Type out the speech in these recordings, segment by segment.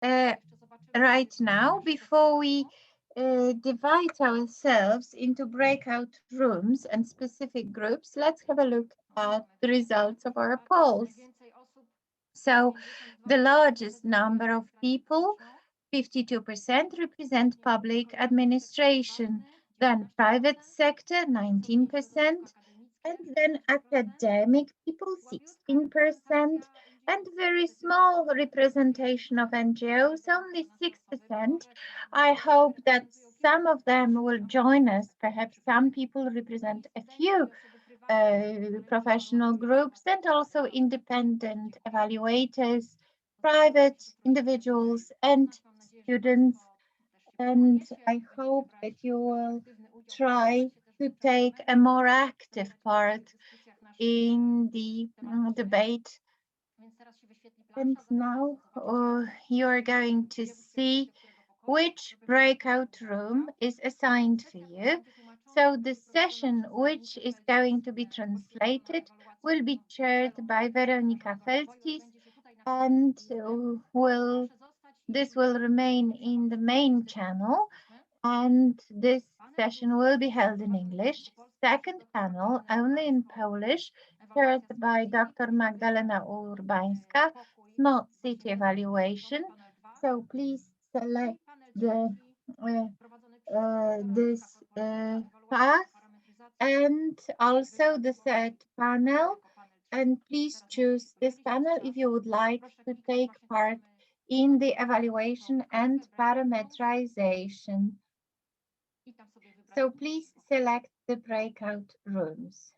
right now, before we divide ourselves into breakout rooms and specific groups, let's have a look at the results of our polls. So the largest number of people, 52%, represent public administration, then private sector, 19%, and then academic people, 16%, and very small representation of NGOs, only 6%. I hope that some of them will join us. Perhaps some people represent a few professional groups and also independent evaluators, private individuals and students. And I hope that you will try to take a more active part in the debate. And now you're going to see which breakout room is assigned for you. So the session which is going to be translated will be chaired by Weronika Felcis, and this will remain in the main channel, and this session will be held in English. Second panel only in Polish, chaired by Dr. Magdalena Urbańska, Smart City Evaluation. So please select this path and also the third panel, and please choose this panel if you would like to take part in the evaluation and parameterization. So please select the breakout rooms.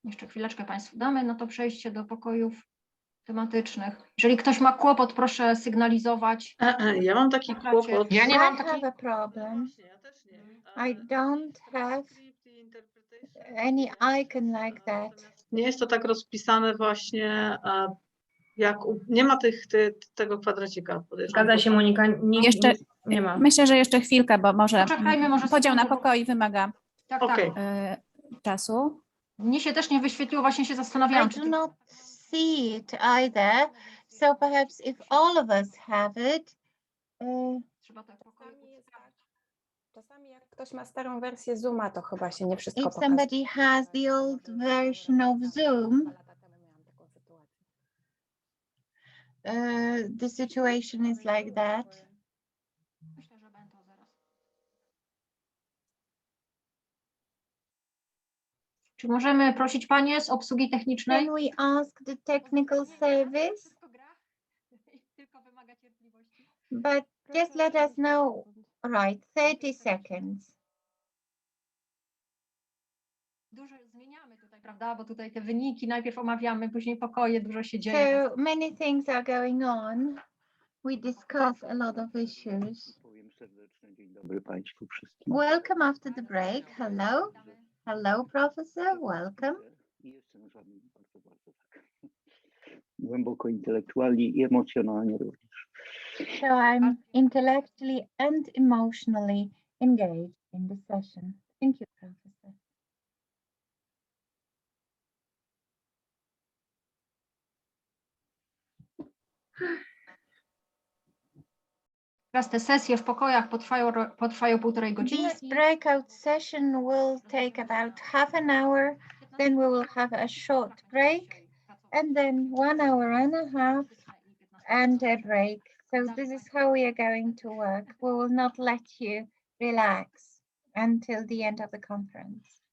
Jeszcze chwileczkę Państwu damy na to przejście do pokojów tematycznych. Jeżeli ktoś ma kłopot, proszę sygnalizować. Ja mam taki kłopot. Ja nie mam takiego. I have a problem. I don't have any icon like that. Nie jest to tak rozpisane właśnie, jak nie ma tego kwadracika. Zgadza się, Monika. Nie ma. Myślę, że jeszcze chwilkę, bo może podział na sekundę, pokoi wymaga Okay. czasu. Mnie się też nie wyświetliło, właśnie się zastanawiałam. I do not see it either, so perhaps if all of us have it. Czasami jak ktoś ma starą wersję Zooma, to chyba się nie wszystko If somebody has the old version of Zoom, the situation is like that. Myślę, że będą zaraz. Czy możemy prosić Panie z obsługi technicznej? Can we ask the technical service? But just let us know. Right, 30 seconds. Dużo zmieniamy tutaj, prawda? Bo tutaj te wyniki najpierw omawiamy, później pokoje, dużo się dzieje. So many things are going on. We discuss a lot of issues. Powiem serdecznie dzień dobry Państwu wszystkim. Welcome after the break. Hello. Hello, Professor. Welcome. I jeszcze na żadnym bardzo tak. Głęboko intelektualnie i emocjonalnie również. So I'm intellectually and emotionally engaged in the session. Thank you, Professor. Teraz te sesje w pokojach potrwają półtorej godziny. This breakout session will take about half an hour, then we will have a short break, and then 1 hour and a half and a break. So this is how we are going to work. We will not let you relax until the end of the conference.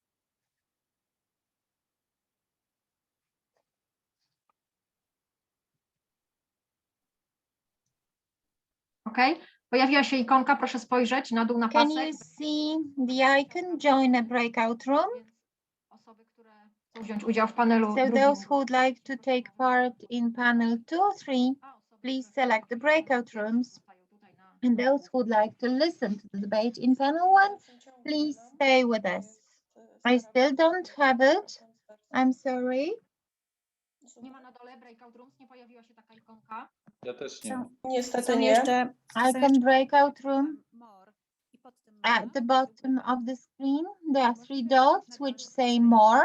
OK? Pojawiła się ikonka, proszę spojrzeć na dół na Can pasek. you see the icon, join a breakout room? Osoby, które chcą wziąć udział w panelu So drugim. those who would like to take part in panel 2 or 3, please select the breakout rooms. And those who would like to listen to the debate in panel 1, please stay with us. I still don't have it. I'm sorry. Nie ma na dole breakout rooms, nie pojawiła się taka ikonka. Ja też nie. Niestety Są nie. jeszcze Icon breakout room. more i pod tym At the bottom of the screen, there are 3 dots which say more.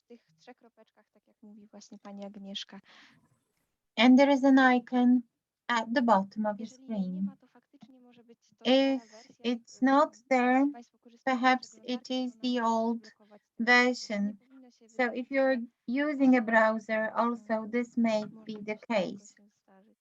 W tych 3 kropeczkach, tak jak mówi właśnie pani Agnieszka. And there is an icon at the bottom of your Jeżeli jej nie screen. ma, to faktycznie może być to stara If wersja. it's not there, Państwo korzystają z perhaps it przeglądarki, is ona the może old zablokować te kropki. version. Nie powinno się So wydarzyć, if you're using a browser, also this may może be to the szybko case. się zdarzyć.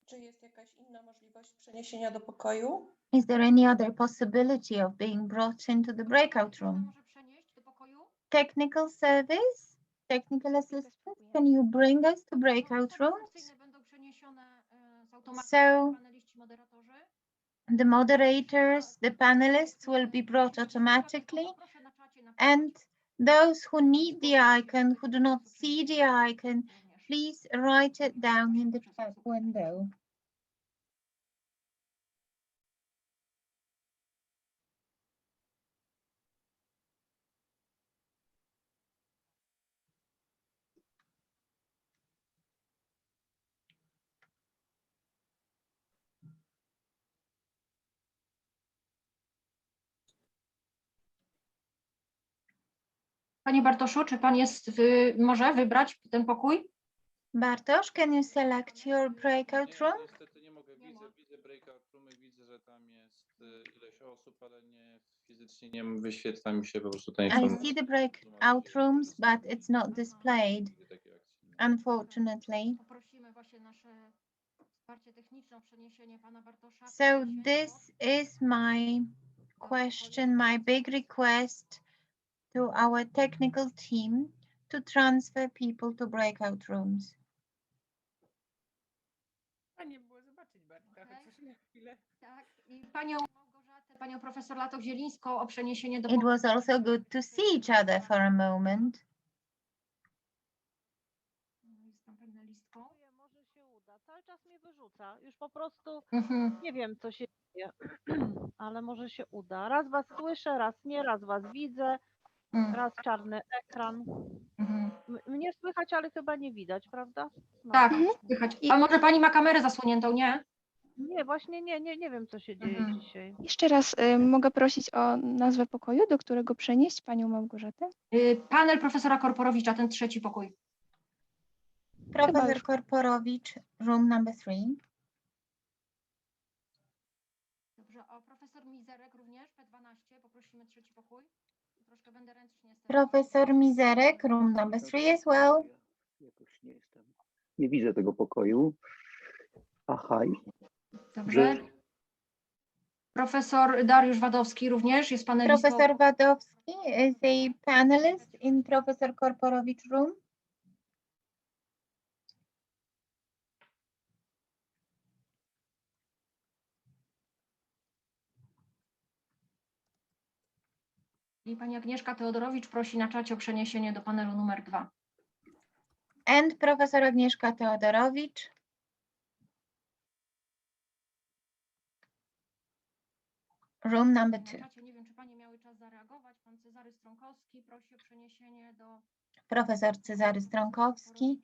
Czy jest jakaś inna możliwość przeniesienia do pokoju? Is there any other possibility of being brought into the breakout room? Może przenieść do pokoju? Technical service? Technical assistance? Can you bring us to breakout rooms? Będą przeniesione z automatu So paneliści, moderatorzy. the moderators, the panelists will be brought automatically, and those who need the icon, who do not see the icon, please write it down in the chat window. Panie Bartoszu, czy pan może wybrać ten pokój? Bartosz, can you select your breakout room? Niestety nie mogę. Widzę breakout roomy, widzę, że tam jest ileś osób, ale nie fizycznie nie wyświetla mi się po prostu ta I informacja. see the breakout rooms, but it's not displayed, unfortunately. Poprosimy właśnie nasze wsparcie techniczne o przeniesienie pana Bartosza. So this is my question, my big request to our technical team to transfer people to breakout rooms. Fajnie było zobaczyć Bartka, chociaż na chwilę. Tak, i panią Małgorzatę, panią profesor Latok-Zielińską o przeniesienie do It pokoju. was also good to see each other for a moment. Jestem panelistką. Może się uda. Cały czas mnie wyrzuca. Już po prostu Mhm. nie wiem, co się dzieje, ale może się uda. Raz was słyszę, raz nie, raz was widzę, raz czarny ekran. Mhm. Mnie słychać, ale chyba nie widać, prawda? No. Tak, słychać. A może pani ma kamerę zasłoniętą, nie? Nie, właśnie nie wiem, co się dzieje dzisiaj. Jeszcze raz mogę prosić o nazwę pokoju, do którego przenieść panią Małgorzatę? Panel profesora Korporowicza, ten 3. pokój. Professor Korporowicz, room number 3. Dobrze, o profesor Mizerek również, P12, poprosimy 3. pokój. Troszkę będę ręcznie. Professor Mizerek, room number 3 as well. Jakoś nie widzę tego pokoju. Aha. Dobrze. Profesor Dariusz Wadowski również jest panelistą. Professor Wadowski is a panelist in Professor Korporowicz room. I pani Agnieszka Teodorowicz prosi na czacie o przeniesienie do panelu numer 2. And Professor Agnieszka Teodorowicz. Room number 2. Nie wiem, czy panie miały czas zareagować. Pan Cezary Strąkowski prosi o przeniesienie do... Professor Cezary Strąkowski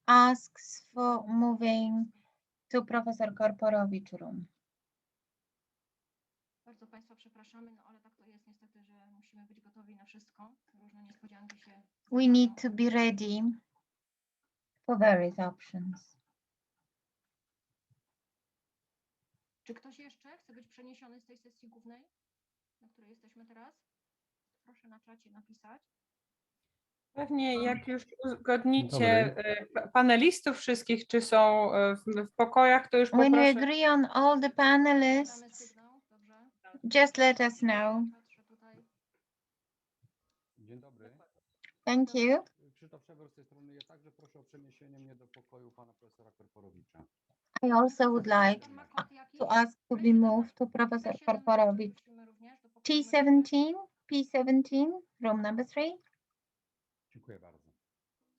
asks for moving to Professor Korporowicz room. Bardzo państwa przepraszamy, no ale tak to jest niestety, że musimy być gotowi na wszystko. Różne niespodzianki się... We need to be ready for various options. Czy ktoś jeszcze chce być przeniesiony z tej sesji głównej, na której jesteśmy teraz? Proszę na czacie napisać. Pewnie jak już uzgodnicie panelistów wszystkich, czy są w pokojach, to już When we poproszę. agree on all the panelists, just let us know. Dzień dobry. Thank you. Krzysztof Szewer z tej strony. Ja także proszę o przeniesienie mnie do pokoju pana profesora Korporowicza. I also would like to ask to be moved to Professor Korporowicz. T17, P17, room number 3. Dziękuję bardzo.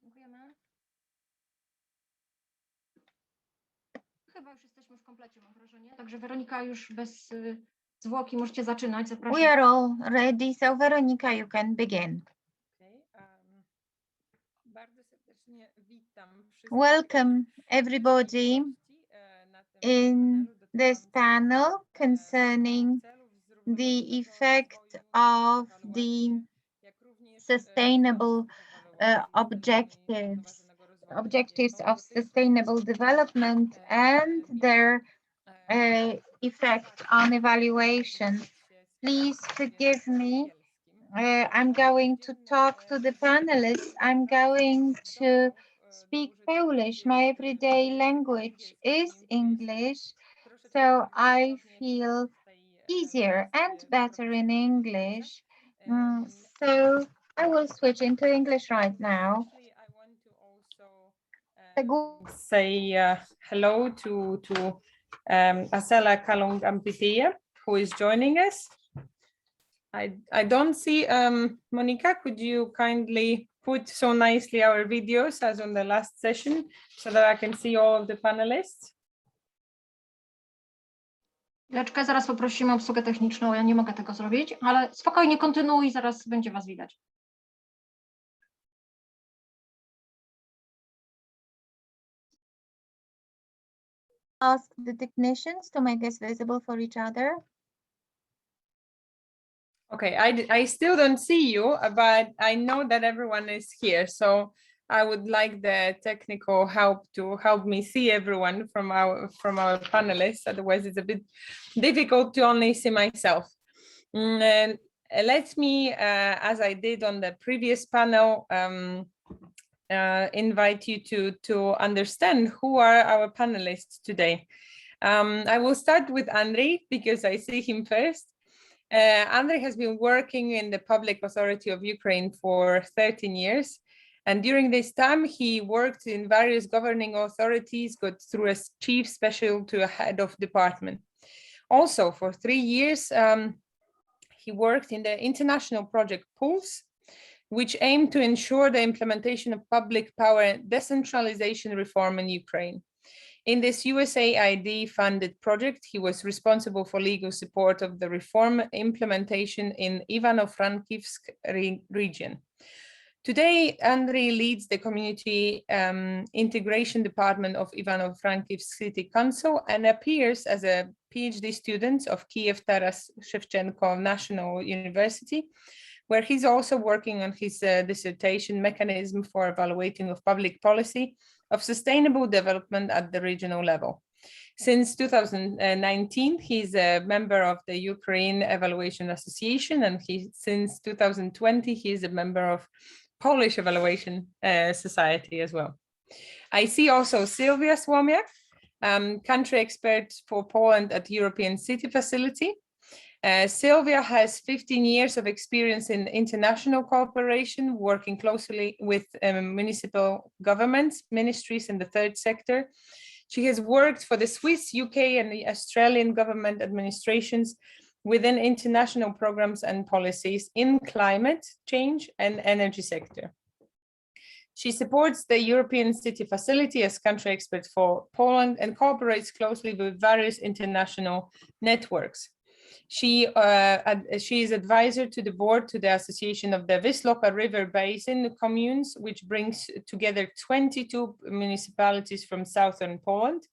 Dziękujemy. Chyba już jesteśmy w komplecie, mam wrażenie. Także Weronika, już bez zwłoki możecie zaczynać. Zapraszam. We are all ready, so Weronika, you can begin. Bardzo serdecznie witam wszystkich. Welcome everybody in this panel concerning the effect of the sustainable objectives of sustainable development and their effect on evaluation. Please forgive me. I'm going to talk to the panelists. I'm going to speak Polish. My everyday language is English, so I feel easier and better in English. So I will switch into English right now. Say hello to Asela Kalungampitiya, who is joining us. I don't see Monica. Could you kindly put so nicely our videos as on the last session so that I can see all of the panelists? Chwileczkę, zaraz poprosimy obsługę techniczną, ja nie mogę tego zrobić, ale spokojnie kontynuuj, zaraz będzie was widać. Ask the technicians to make us visible for each other. Okay, I still don't see you, but I know that everyone is here, so I would like the technical help to help me see everyone from our panelists. Otherwise, it's a bit difficult to only see myself. And let me, as I did on the previous panel, invite you to understand who are our panelists today. I will start with Andrei because I see him first. Andrei has been working in the Public Authority of Ukraine for 13 years. And during this time, he worked in various governing authorities, got through as chief special to a head of department. Also, for 3 years, he worked in the international project Pulse, which aimed to ensure the implementation of public power decentralization reform in Ukraine. In this USAID funded project, he was responsible for legal support of the reform implementation in Ivano-Frankivsk region. Today, Andrei leads the community integration department of Ivano-Frankivsk City Council and appears as a PhD student of Kiev Taras Shevchenko National University, where he's also working on his dissertation mechanism for evaluating of public policy of sustainable development at the regional level. Since 2019, he's a member of the Ukraine Evaluation Association, and since 2020, he is a member of Polish Evaluation Society as well. I see also Sylwia Słomiak, country expert for Poland at European City Facility. Sylwia has 15 years of experience in international cooperation, working closely with municipal governments, ministries in the third sector. She has worked for the Swiss, UK, and the Australian government administrations within international programs and policies in climate change and energy sector. She supports the European City Facility as country expert for Poland and cooperates closely with various international networks. She is advisor to the board to the Association of the Wisłoka River Basin Communes, which brings together 22 municipalities from southern Poland.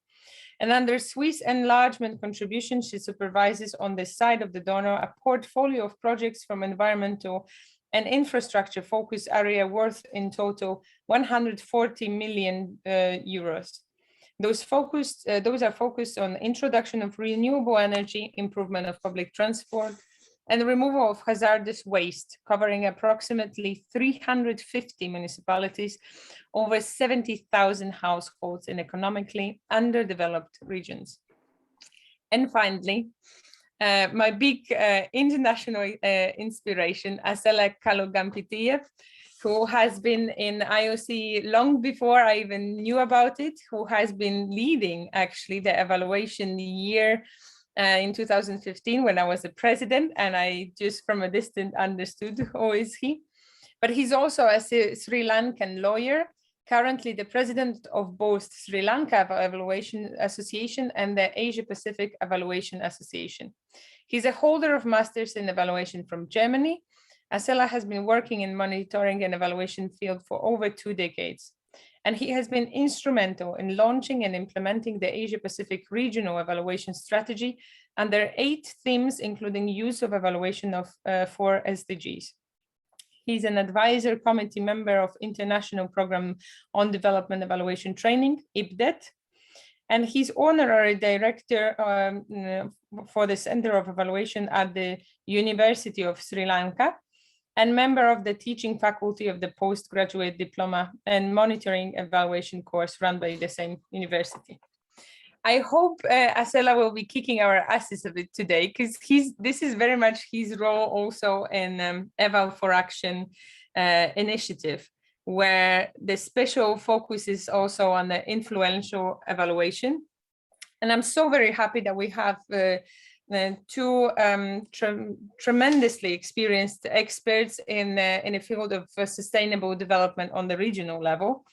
And under Swiss enlargement contribution, she supervises on the side of the donor a portfolio of projects from environmental and infrastructure focus area worth in total 140 million euros. Those are focused on introduction of renewable energy, improvement of public transport, and the removal of hazardous waste, covering approximately 350 municipalities, over 70,000 households in economically underdeveloped regions. And finally, my big international inspiration, Asela Kalungampitiya, who has been in IOC long before I even knew about it, who has been leading actually the evaluation year in 2015 when I was the president, and I just from a distance understood who is he. But he's also a Sri Lankan lawyer, currently the president of both Sri Lanka Evaluation Association and the Asia Pacific Evaluation Association. He's a holder of masters in evaluation from Germany. Asela has been working in monitoring and evaluation field for over 2 decades. and he has been instrumental in launching and implementing the Asia-Pacific Regional Evaluation Strategy under 8 themes, including use of evaluation of 4 SDGs. He's an advisor committee member of International Program on Development Evaluation Training, IPDET, and he's honorary director for the Center of Evaluation at the University of Sri Lanka, and member of the teaching faculty of the postgraduate diploma and monitoring evaluation course run by the same university. I hope Asela will be kicking our asses a bit today, because this is very much his role also in Eval for Action initiative, where the special focus is also on the influential evaluation. And I'm so very happy that we have 2 tremendously experienced experts in the field of sustainable development on the regional level.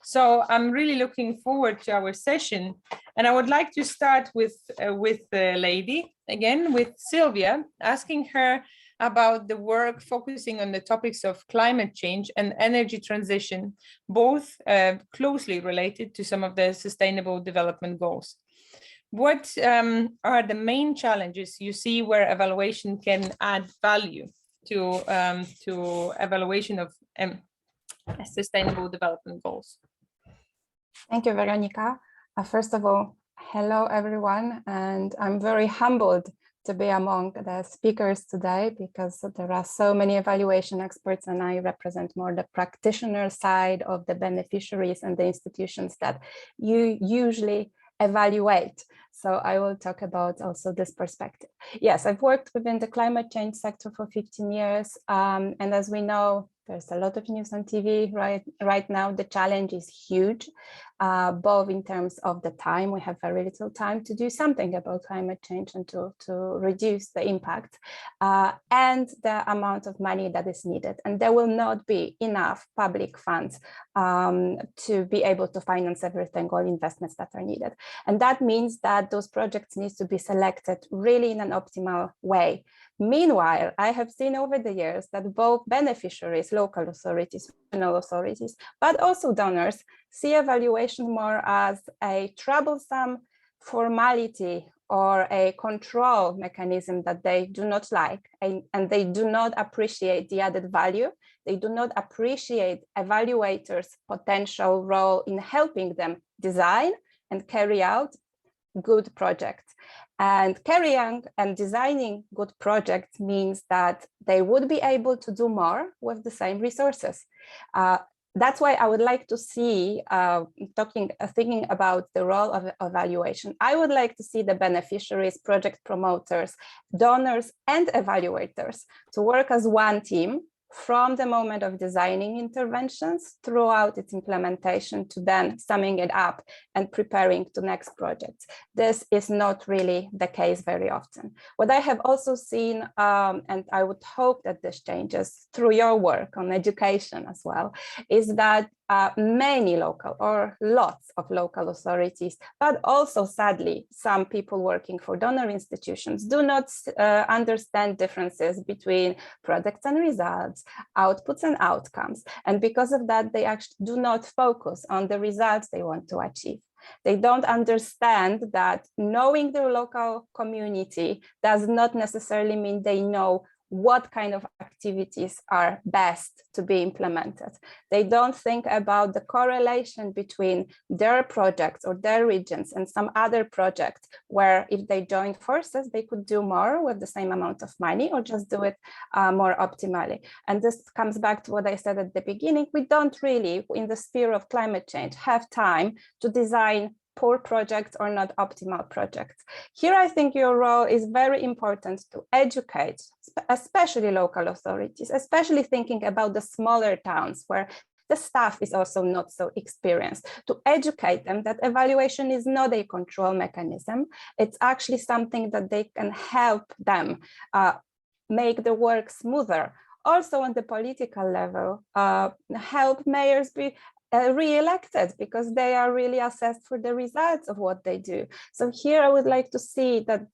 So I'm really looking forward to our session, and I would like to start with the lady again, with Sylvia, asking her about the work focusing on the topics of climate change and energy transition, both closely related to some of the sustainable development goals. What are the main challenges you see where evaluation can add value to evaluation of sustainable development goals? Thank you, Weronika. First of all, hello everyone, and I'm very humbled to be among the speakers today, because there are so many evaluation experts and I represent more the practitioner side of the beneficiaries and the institutions that you usually evaluate. So I will talk about also this perspective. Yes, I've worked within the climate change sector for 15 years. And as we know, there's a lot of news on TV right now. The challenge is huge, both in terms of the time. We have very little time to do something about climate change and to reduce the impact, and the amount of money that is needed. And there will not be enough public funds to be able to finance everything, all investments that are needed. And that means that those projects need to be selected really in an optimal way. Meanwhile, I have seen over the years that both beneficiaries, local authorities, regional authorities, but also donors see evaluation more as a troublesome formality or a control mechanism that they do not like, and they do not appreciate the added value. They do not appreciate evaluators' potential role in helping them design and carry out good projects. And carrying and designing good projects means that they would be able to do more with the same resources. That's why I would like to see, thinking about the role of evaluation, I would like to see the beneficiaries, project promoters, donors, and evaluators to work as one team from the moment of designing interventions throughout its implementation to then summing it up and preparing to next projects. This is not really the case very often. What I have also seen, and I would hope that this changes through your work on education as well, is that many local or lots of local authorities, but also sadly, some people working for donor institutions do not understand differences between products and results, outputs and outcomes. And because of that, they actually do not focus on the results they want to achieve. They don't understand that knowing their local community does not necessarily mean they know what kind of activities are best to be implemented. They don't think about the correlation between their projects or their regions and some other projects where if they join forces, they could do more with the same amount of money or just do it more optimally. And this comes back to what I said at the beginning. We don't really, in the sphere of climate change, have time to design poor projects or not optimal projects. Here, I think your role is very important to educate, especially local authorities, especially thinking about the smaller towns where the staff is also not so experienced, to educate them that evaluation is not a control mechanism. It's actually something that they can help them make the work smoother. Also on the political level, help mayors be re-elected because they are really assessed for the results of what they do. So here I would like to see that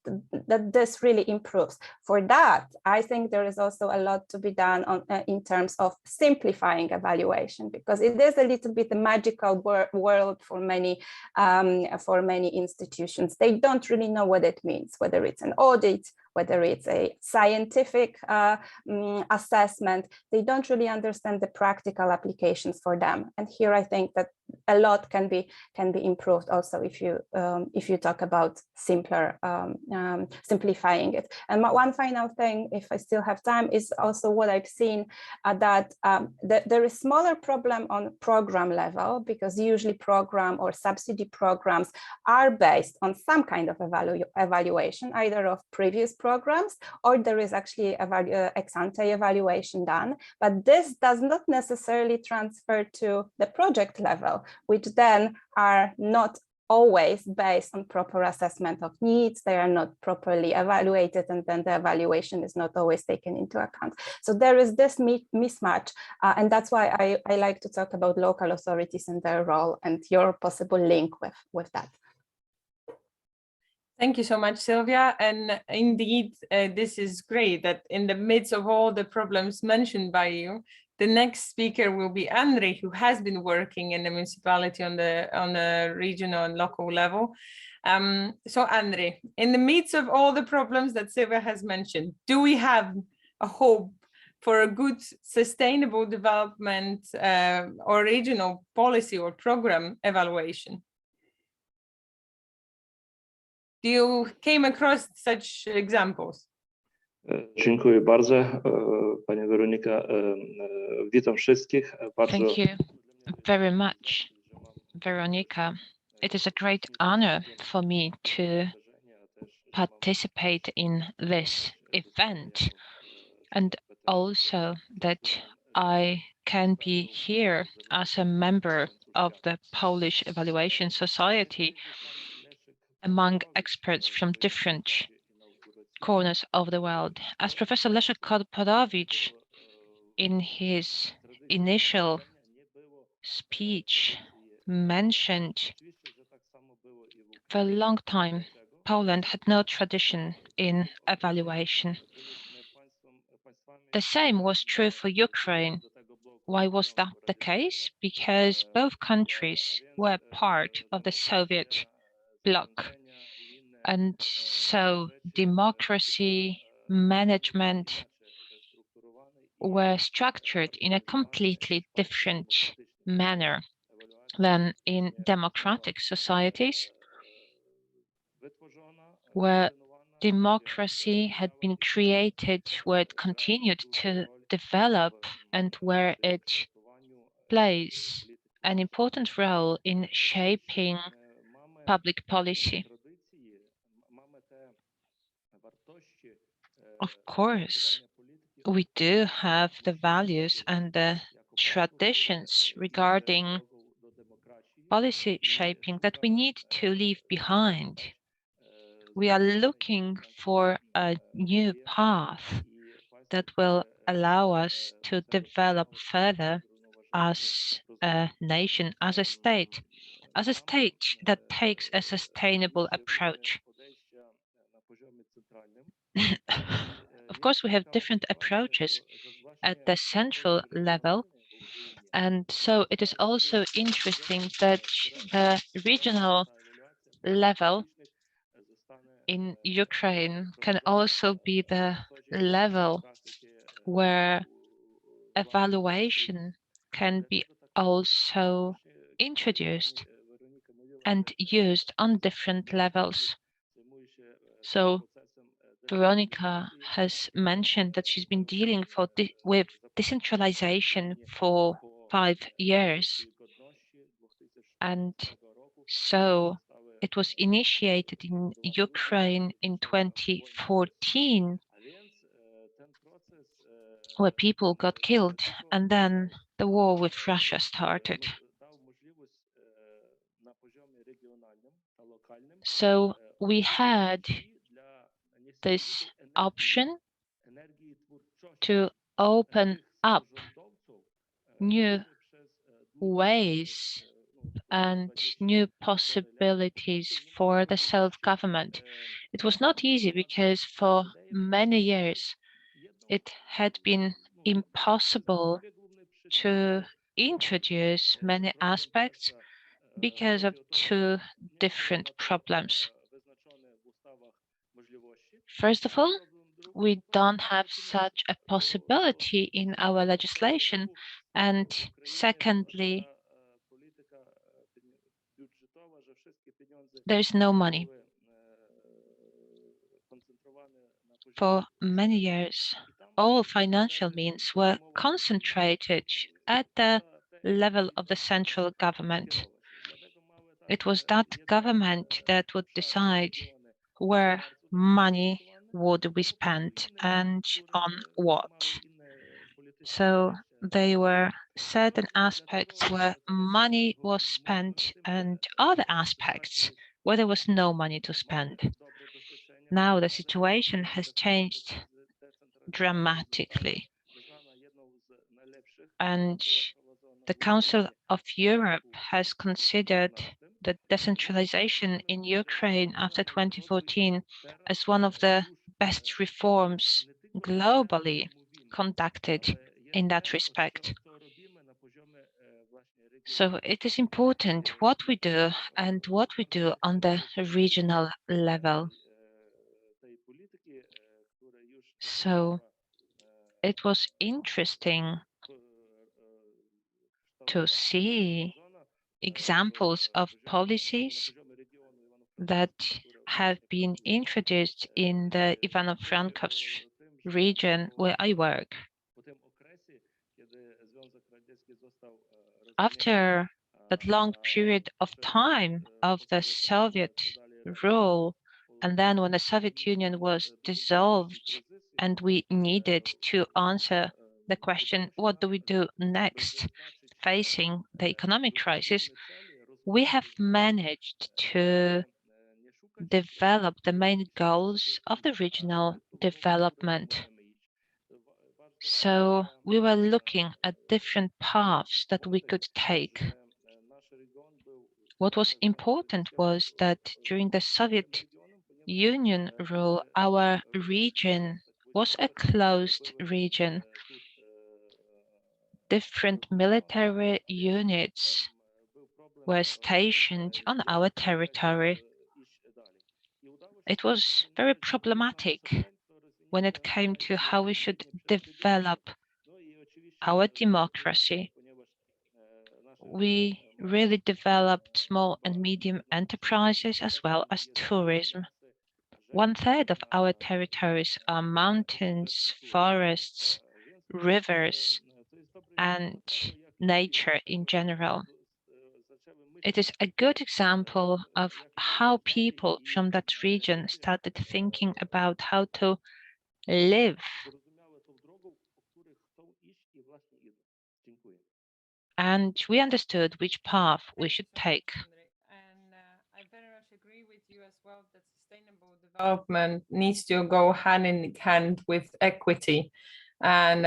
this really improves. For that, I think there is also a lot to be done on, in terms of simplifying evaluation, because it is a little bit a magical world for many institutions. They don't really know what it means, whether it's an audit, whether it's a scientific assessment. They don't really understand the practical applications for them. And here I think that a lot can be improved also if you talk about simplifying it. And one final thing, if I still have time, is also what I've seen that there is smaller problem on program level, because usually program or subsidy programs are based on some kind of evaluation, either of previous programs, or there is actually ex-ante evaluation done, but this does not necessarily transfer to the project level, which then are not always based on proper assessment of needs. They are not properly evaluated, and then the evaluation is not always taken into account. So there is this mismatch, and that's why I like to talk about local authorities and their role and your possible link with that. Thank you so much, Sylvia. And indeed, this is great that in the midst of all the problems mentioned by you, the next speaker will be Andre, who has been working in the municipality on the regional and local level. So Andre, in the midst of all the problems that Sylvia has mentioned, do we have a hope for a good sustainable development or regional policy or program evaluation? Do you came across such examples? Dziękuję bardzo, Pani Weronika. Witam wszystkich. Thank you very much, Weronika. It is a great honor for me to participate in this event, and also that I can be here as a member of the Polish Evaluation Society among experts from different corners of the world. As Professor Leszek Korporowicz in his initial speech mentioned, for a long time, Poland had no tradition in evaluation. The same was true for Ukraine. Why was that the case? Because both countries were part of the Soviet bloc. And so democracy, management were structured in a completely different manner than in democratic societies, where democracy had been created, where it continued to develop, and where it plays an important role in shaping public policy. Of course, we do have the values and the traditions regarding policy shaping that we need to leave behind. We are looking for a new path that will allow us to develop further as a nation, as a state that takes a sustainable approach. Of course, we have different approaches at the central level, and so it is also interesting that the regional level in Ukraine can also be the level where evaluation can be also introduced and used on different levels. So Weronika has mentioned that she's been dealing with decentralization for 5 years. And so it was initiated in Ukraine in 2014, where people got killed, and then the war with Russia started. So we had this option to open up new ways and new possibilities for the self-government. It was not easy because for many years it had been impossible to introduce many aspects because of two different problems. First of all, we don't have such a possibility in our legislation. And secondly, there is no money. For many years, all financial means were concentrated at the level of the central government. It was that government that would decide where money would be spent and on what. So there were certain aspects where money was spent and other aspects where there was no money to spend. Now the situation has changed dramatically. And the Council of Europe has considered the decentralization in Ukraine after 2014 as one of the best reforms globally conducted in that respect. So it is important what we do and what we do on the regional level. So it was interesting to see examples of policies that have been introduced in the Ivano-Frankivsk region where I work. After that long period of time of the Soviet rule, and then when the Soviet Union was dissolved and we needed to answer the question, what do we do next, facing the economic crisis, we have managed to develop the main goals of the regional development. So we were looking at different paths that we could take. What was important was that during the Soviet Union rule, our region was a closed region. Different military units were stationed on our territory. It was very problematic when it came to how we should develop our democracy. We really developed small and medium enterprises as well as tourism. 1/3 of our territories are mountains, forests, rivers, and nature in general. It is a good example of how people from that region started thinking about how to live. And we understood which path we should take. I very much agree with you as well that sustainable development needs to go hand in hand with equity and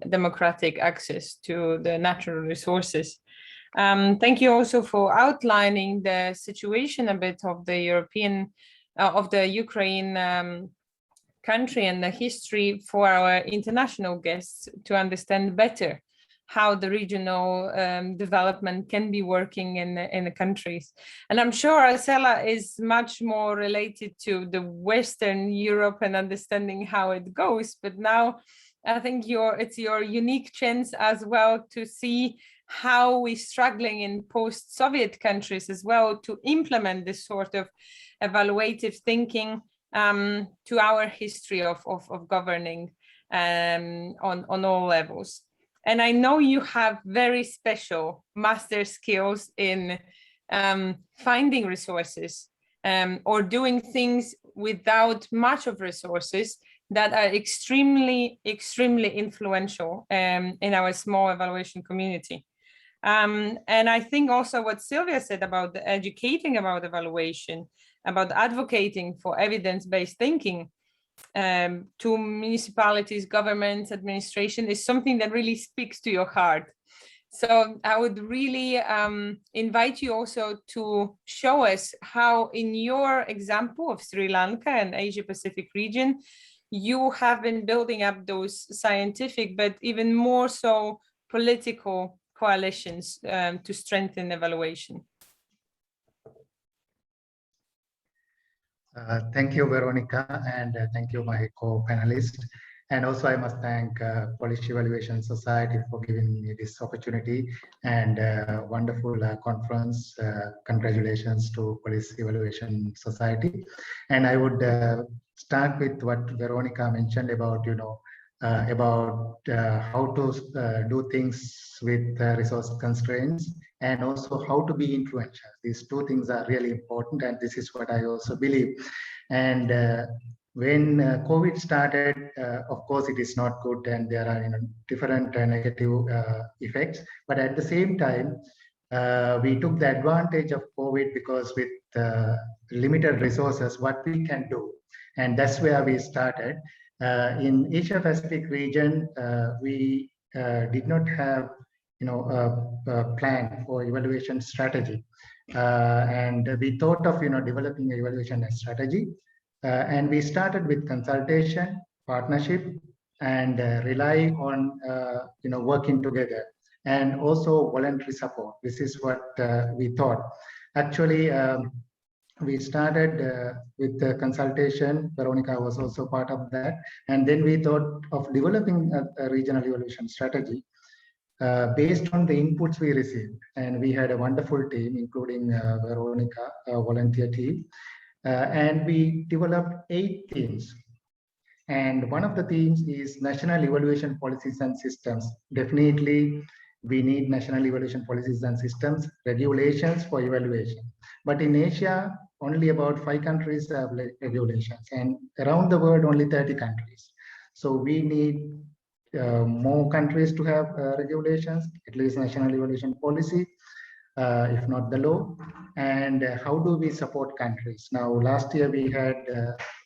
democratic access to the natural resources. Thank you also for outlining the situation a bit of the Ukraine country and the history for our international guests to understand better how the regional development can be working in the countries. And I'm sure Arcela is much more related to the Western Europe and understanding how it goes, but now I think it's your unique chance as well to see how we're struggling in post-Soviet countries as well to implement this sort of evaluative thinking to our history of governing on all levels. And I know you have very special master skills in finding resources or doing things without much of resources that are extremely, extremely influential in our small evaluation community. And I think also what Sylvia said about educating about evaluation, about advocating for evidence-based thinking to municipalities, governments, administration is something that really speaks to your heart. So I would really invite you also to show us how, in your example of Sri Lanka and Asia Pacific region, you have been building up those scientific, but even more so political coalitions to strengthen evaluation. Thank you, Weronika, and thank you, my co-panelists. And also, I must thank Policy Evaluation Society for giving me this opportunity and wonderful conference. Congratulations to Policy Evaluation Society. And I would start with what Weronika mentioned about, how to do things with resource constraints, and also how to be influential. These two things are really important, and this is what I also believe. And when COVID started, of course, it is not good, and there are different negative effects. But at the same time, we took the advantage of COVID, because with limited resources, what we can do, and that's where we started. In Asia Pacific region, we did not have a plan for evaluation strategy, and we thought of developing an evaluation strategy. And we started with consultation, partnership, and rely on working together, and also voluntary support. This is what we thought. Actually, we started with the consultation. Weronika was also part of that, and then we thought of developing a regional evaluation strategy based on the inputs we received. And we had a wonderful team, including Weronika, a volunteer team. And we developed 8 themes. And one of the themes is national evaluation policies and systems. Definitely, we need national evaluation policies and systems, regulations for evaluation. But in Asia, only about 5 countries have regulations, and around the world, only 30 countries. So we need more countries to have regulations, at least national evaluation policy, if not the law. And how do we support countries? Now, last year we had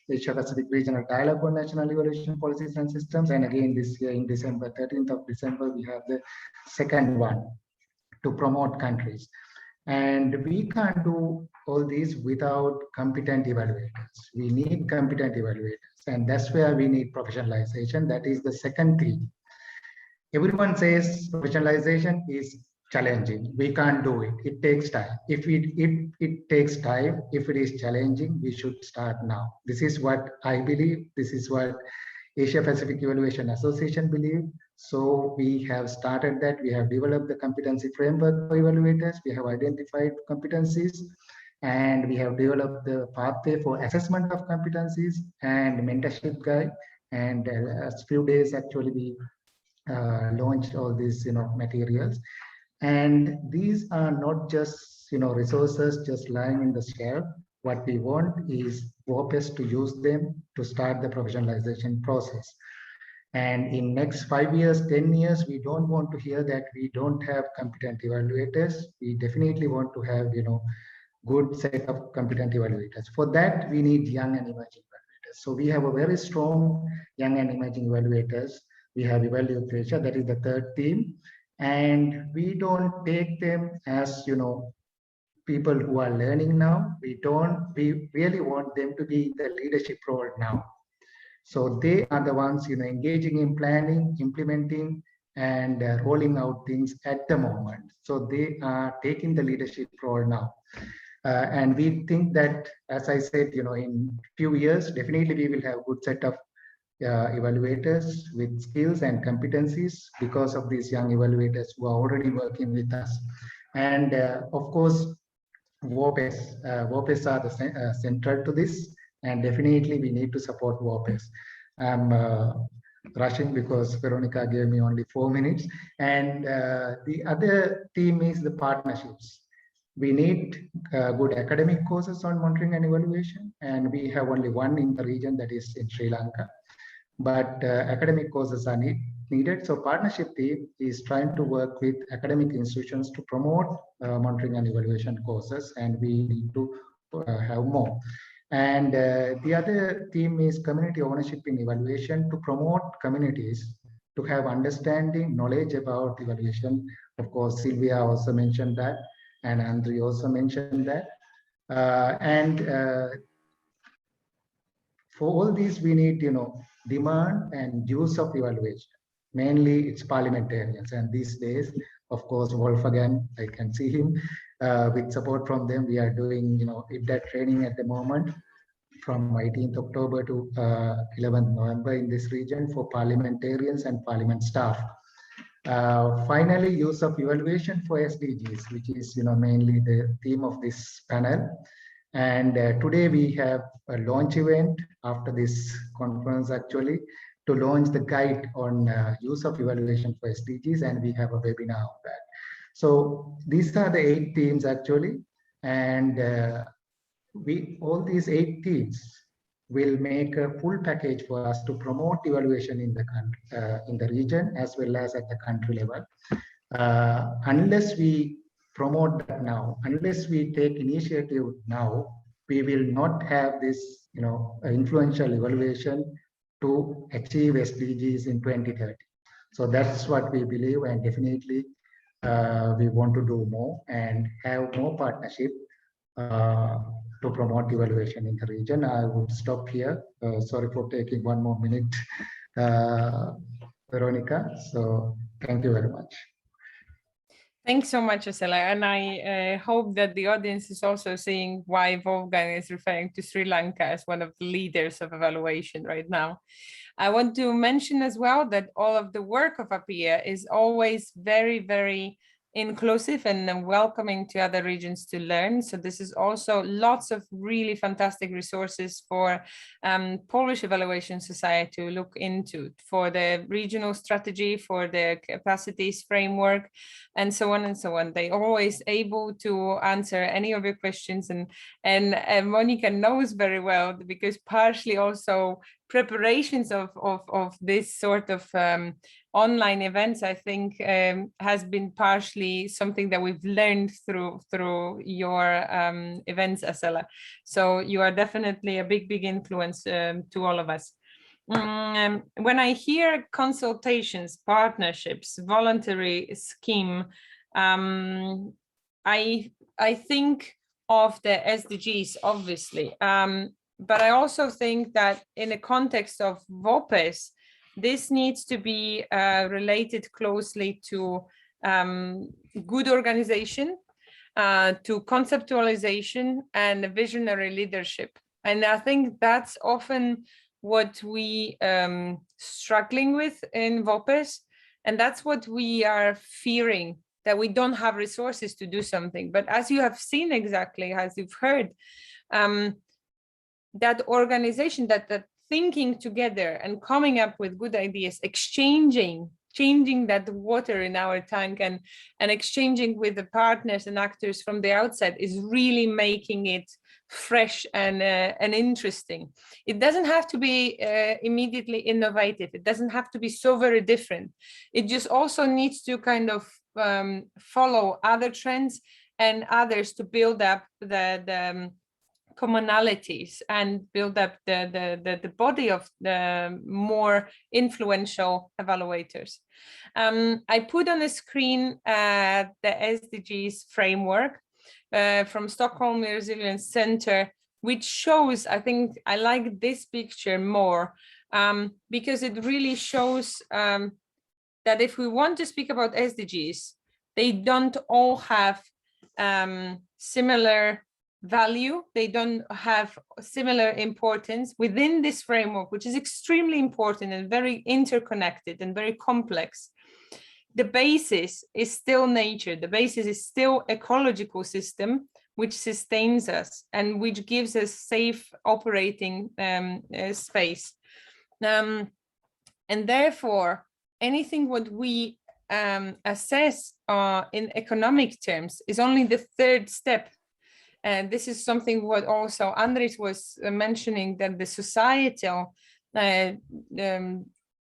Asia Pacific Regional Dialogue on National Evaluation Policies and Systems. And again, this year in December, 13th of December, we have the second one to promote countries. And we can't do all these without competent evaluators. We need competent evaluators. And that's where we need professionalization. That is the second theme. Everyone says professionalization is challenging. We can't do it. It takes time. If it takes time, if it is challenging, we should start now. This is what I believe. This is what Asia Pacific Evaluation Association believe. So we have started that. We have developed the competency framework for evaluators. We have identified competencies, and we have developed the pathway for assessment of competencies and mentorship guide. And a few days actually we launched all these materials. And these are not just resources just lying in the shelf. What we want is WOPES to use them to start the professionalization process. And in next 5 years, 10 years, we don't want to hear that we don't have competent evaluators. We definitely want to have good set of competent evaluators. For that, we need young and emerging evaluators. So we have a very strong young and emerging evaluators. We have Evaluator, that is the third theme. And we don't take them as people who are learning now. We really want them to be the leadership role now. So they are the ones engaging in planning, implementing, and rolling out things at the moment. So they are taking the leadership role now. And we think that, as I said, in few years, definitely we will have a good set of evaluators with skills and competencies because of these young evaluators who are already working with us. And of course, WOPES are the central to this, and definitely we need to support WOPES. I'm rushing because Weronika gave me only 4 minutes. And the other theme is the partnerships. We need good academic courses on monitoring and evaluation, and we have only one in the region, that is in Sri Lanka. But academic courses are needed. So partnership team is trying to work with academic institutions to promote monitoring and evaluation courses, and we need to have more. And the other theme is community ownership in evaluation, to promote communities to have understanding, knowledge about evaluation. Of course, Sylvia also mentioned that, and Andre also mentioned that. For all these, we need, demand and use of evaluation. Mainly, it's parliamentarians, and these days, of course, Wolfgang, I can see him. With support from them, we are doing, IDDA training at the moment, from 18th October to 11th November in this region for parliamentarians and parliament staff. Finally, use of evaluation for SDGs, which is mainly the theme of this panel. And today we have a launch event after this conference actually to launch the guide on use of evaluation for SDGs, and we have a webinar on that. So these are the 8 themes actually, and all these 8 themes will make a full package for us to promote evaluation in the country, in the region as well as at the country level. Unless we promote that now, unless we take initiative now, we will not have this, influential evaluation to achieve SDGs in 2030. So that's what we believe, and definitely we want to do more and have more partnership to promote evaluation in the region. I would stop here. Sorry for taking 1 more minute, Weronika. So thank you very much. Thanks so much, Asela. And I hope that the audience is also seeing why Wolfgang is referring to Sri Lanka as one of the leaders of evaluation right now. I want to mention as well that all of the work of APIA is always very, very inclusive and welcoming to other regions to learn. So this is also lots of really fantastic resources for Polish Evaluation Society to look into, for the regional strategy, for the capacities framework, and so on and so on. They always able to answer any of your questions, and Monica knows very well, because partially also preparations of this sort of online events, I think, has been partially something that we've learned through your events, Asela. So you are definitely a big influence to all of us. When I hear consultations, partnerships, voluntary scheme, I think of the SDGs, obviously. But I also think that in the context of VOPES, this needs to be related closely to good organization, to conceptualization and visionary leadership. And I think that's often what we struggling with in VOPES. And that's what we are fearing, that we don't have resources to do something. But as you have seen exactly, as you've heard, that organization, that thinking together and coming up with good ideas, changing that water in our tank and exchanging with the partners and actors from the outside is really making it fresh and interesting. It doesn't have to be immediately innovative. It doesn't have to be so very different. It just also needs to kind of follow other trends and others to build up the commonalities and build up the body of the more influential evaluators. I put on the screen the SDGs framework from Stockholm Resilience Center, which shows, I think I like this picture more, because it really shows that if we want to speak about SDGs, they don't all have similar value, they don't have similar importance within this framework, which is extremely important and very interconnected and very complex. The basis is still nature, the basis is still ecological system, which sustains us and which gives us safe operating space. And therefore, anything what we assess in economic terms is only the 3rd step. And this is something what also Andres was mentioning, that the societal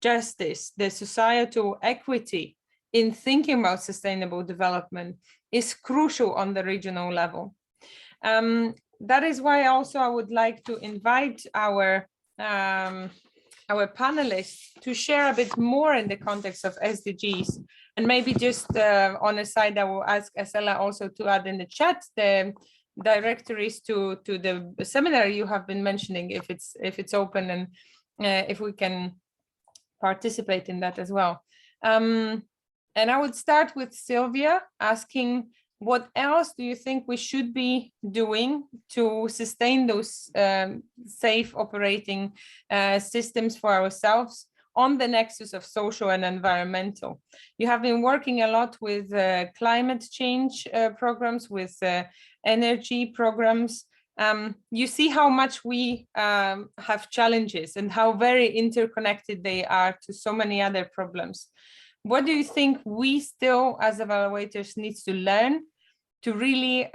justice, the societal equity in thinking about sustainable development is crucial on the regional level. That is why also I would like to invite our our panelists to share a bit more in the context of SDGs. And maybe just on a side, I will ask Estela also to add in the chat the directories to the seminar you have been mentioning, if it's open, and if we can participate in that as well. And I would start with Sylvia, asking, what else do you think we should be doing to sustain those safe operating systems for ourselves on the nexus of social and environmental? You have been working a lot with climate change programs, with energy programs. You see how much we have challenges and how very interconnected they are to so many other problems. What do you think we still as evaluators need to learn to really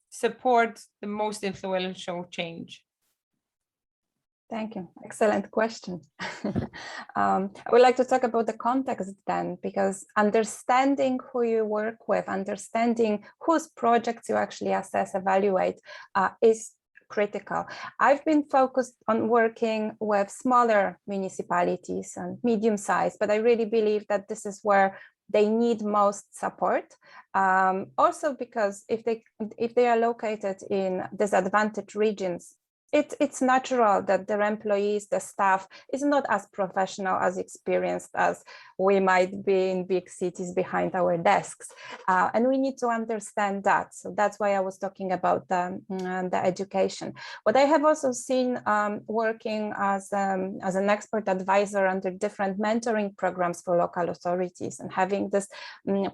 support the most influential change? Thank you. Excellent question. I would like to talk about the context then, because understanding who you work with, understanding whose projects you actually assess, evaluate is critical. I've been focused on working with smaller municipalities and medium-sized, but I really believe that this is where they need most support. Also because if they are located in disadvantaged regions, it's natural that their employees, the staff, is not as professional, as experienced as we might be in big cities behind our desks. And we need to understand that. So that's why I was talking about the education. What I have also seen working as an expert advisor under different mentoring programs for local authorities, and having this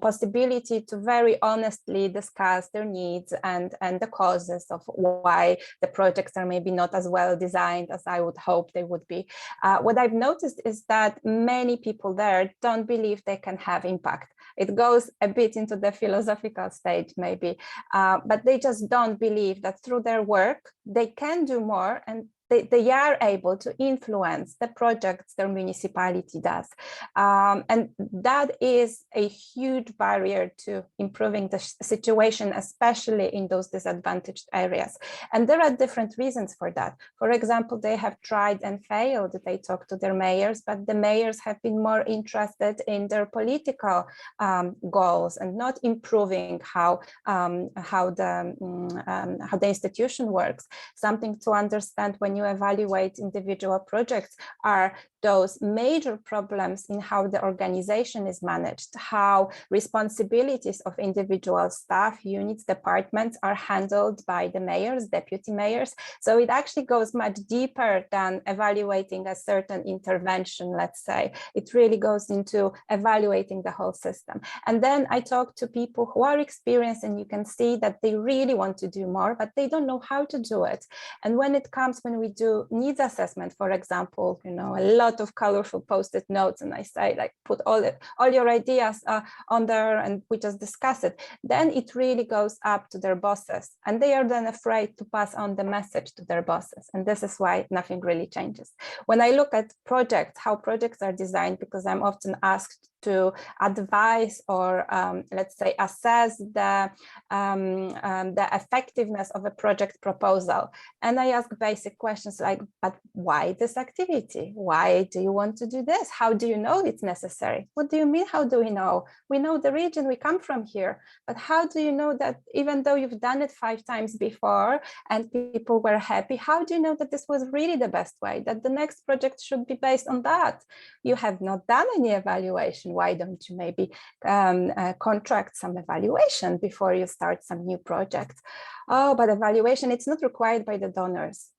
possibility to very honestly discuss their needs and the causes of why the projects are maybe not as well designed as I would hope they would be. What I've noticed is that many people there don't believe they can have impact. It goes a bit into the philosophical stage maybe, but they just don't believe that through their work they can do more, and they are able to influence the projects their municipality does. And that is a huge barrier to improving the situation, especially in those disadvantaged areas. And there are different reasons for that. For example, they have tried and failed. They talk to their mayors, but the mayors have been more interested in their political goals and not improving how the institution works. Something to understand when you evaluate individual projects are those major problems in how the organization is managed, how responsibilities of individual staff, units, departments are handled by the mayors, deputy mayors. So it actually goes much deeper than evaluating a certain intervention, let's say. It really goes into evaluating the whole system. And then I talk to people who are experienced, and you can see that they really want to do more, but they don't know how to do it. And when we do needs assessment, for example, a lot of colorful post-it notes, and I say, like, put all your ideas on there and we just discuss it, then it really goes up to their bosses, and they are then afraid to pass on the message to their bosses, and this is why nothing really changes. When I look at projects, how projects are designed, because I'm often asked to advise or let's say assess the effectiveness of a project proposal, and I ask basic questions like, but why this activity? Why do you want to do this? How do you know it's necessary? What do you mean, how do we know? We know the region, we come from here, but how do you know that even though you've done it 5 times before and people were happy, how do you know that this was really the best way, that the next project should be based on that? You have not done any evaluation. Why don't you maybe contract some evaluation before you start some new project? Oh, but evaluation, it's not required by the donors.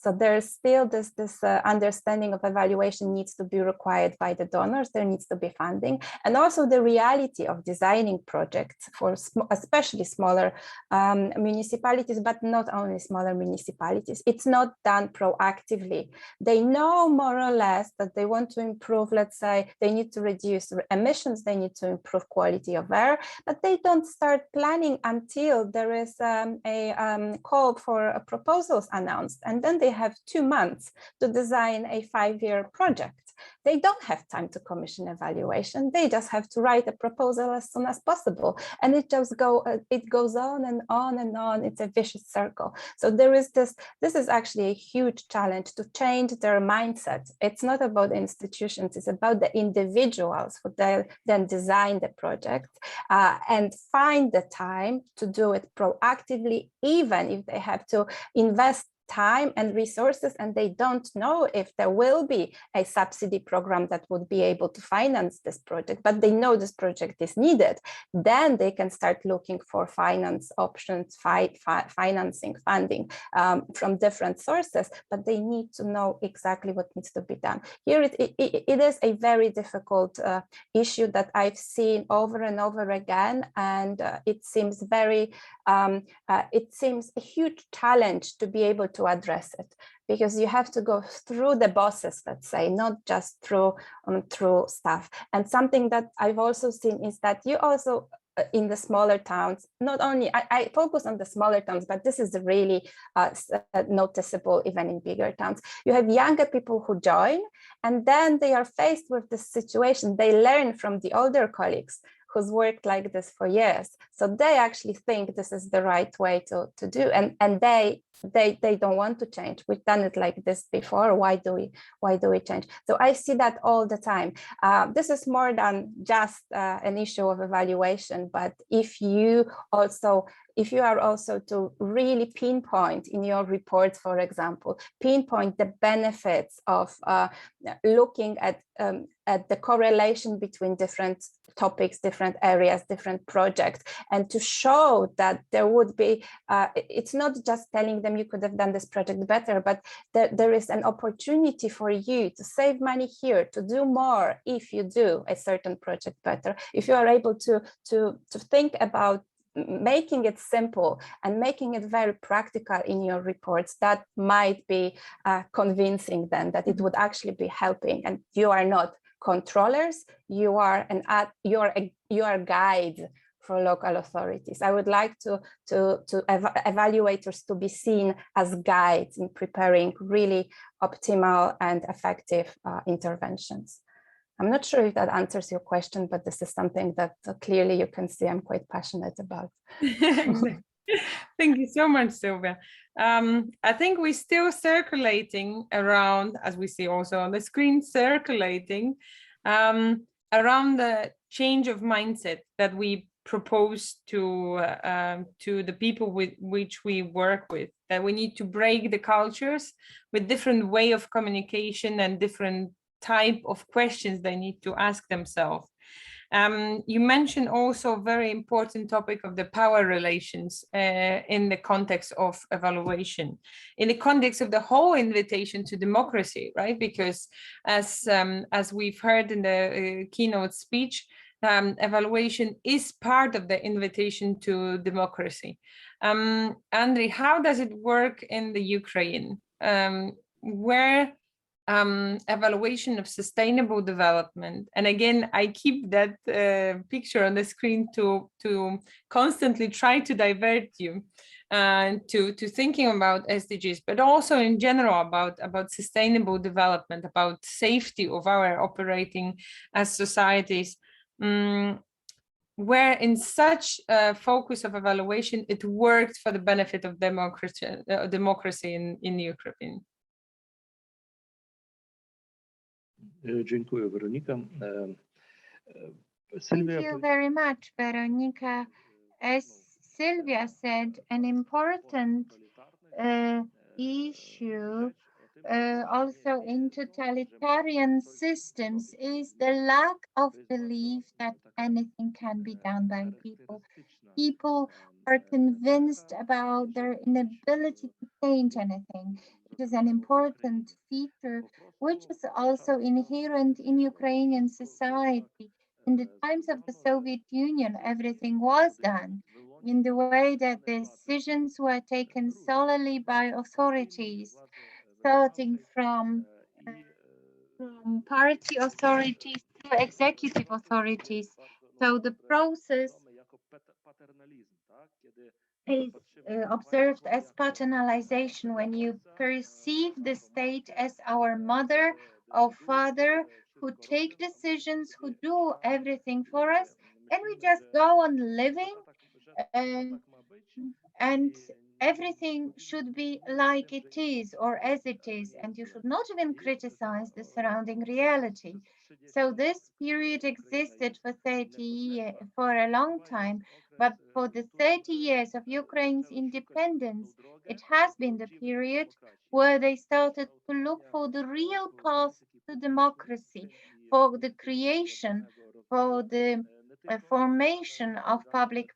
So there's still this understanding of evaluation needs to be required by the donors. There needs to be funding, and also the reality of designing projects for especially smaller municipalities, but not only smaller municipalities. It's not done proactively. They know more or less that they want to improve, let's say, they need to reduce emissions, they need to improve quality of air, but they don't start planning until there is a call for proposals announced, and then they they have 2 months to design a 5-year project. They don't have time to commission evaluation. They just have to write a proposal as soon as possible. And it just goes on and on and on. It's a vicious circle. So there is this is actually a huge challenge to change their mindset. It's not about institutions, it's about the individuals who then design the project and find the time to do it proactively, even if they have to invest time and resources and they don't know if there will be a subsidy program that would be able to finance this project, but they know this project is needed. Then they can start looking for finance options, financing, funding from different sources, but they need to know exactly what needs to be done. Here it is a very difficult issue that I've seen over and over again, and it seems it seems a huge challenge to be able to address it, because you have to go through the bosses, let's say, not just through staff. And something that I've also seen is that you also in the smaller towns, not only I focus on the smaller towns, but this is really noticeable even in bigger towns. You have younger people who join, and then they are faced with this situation. They learn from the older colleagues who's worked like this for years. So they actually think this is the right way to do, and they don't want to change. We've done it like this before. Why do we change? So I see that all the time. This is more than just an issue of evaluation, but if you are also to really pinpoint in your reports, for example, pinpoint the benefits of looking at the correlation between different topics, different areas, different projects, and to show that there would be, it's not just telling them you could have done this project better, but there is an opportunity for you to save money here, to do more if you do a certain project better. If you are able to think about making it simple and making it very practical in your reports, that might be convincing then that it would actually be helping. And you are not controllers, you are guides for local authorities. I would like to evaluators to be seen as guides in preparing really optimal and effective interventions. I'm not sure if that answers your question, but this is something that clearly you can see I'm quite passionate about. Thank you so much, Sylvia. I think we're still circulating around, as we see also on the screen, circulating around the change of mindset that we propose to the people with which we work with, that we need to break the cultures with different way of communication and different type of questions they need to ask themselves. You mentioned also a very important topic of the power relations in the context of evaluation, in the context of the whole invitation to democracy, right? Because as we've heard in the keynote speech, evaluation is part of the invitation to democracy. Andrei, how does it work in the Ukraine, where evaluation of sustainable development, and again I keep that picture on the screen to constantly try to divert you to thinking about SDGs, but also in general about sustainable development, about safety of our operating as societies, where in such a focus of evaluation it worked for the benefit of democracy in Ukraine. Dziękuję, Weronika. Thank you very much, Weronika. As Sylvia said, an important issue also in totalitarian systems is the lack of belief that anything can be done by people. People are convinced about their inability to change anything. It is an important feature which is also inherent in Ukrainian society. In the times of the Soviet Union, everything was done in the way that decisions were taken solely by authorities, starting from party authorities to executive authorities. So the process is observed as paternalization, when you perceive the state as our mother or father who take decisions, who do everything for us, and we just go on living, uh, and everything should be like it is or as it is, and you should not even criticize the surrounding reality. So this period existed for 30 years, for a long time, but for the 30 years of Ukraine's independence, it has been the period where they started to look for the real path to democracy, for the creation, for the formation of public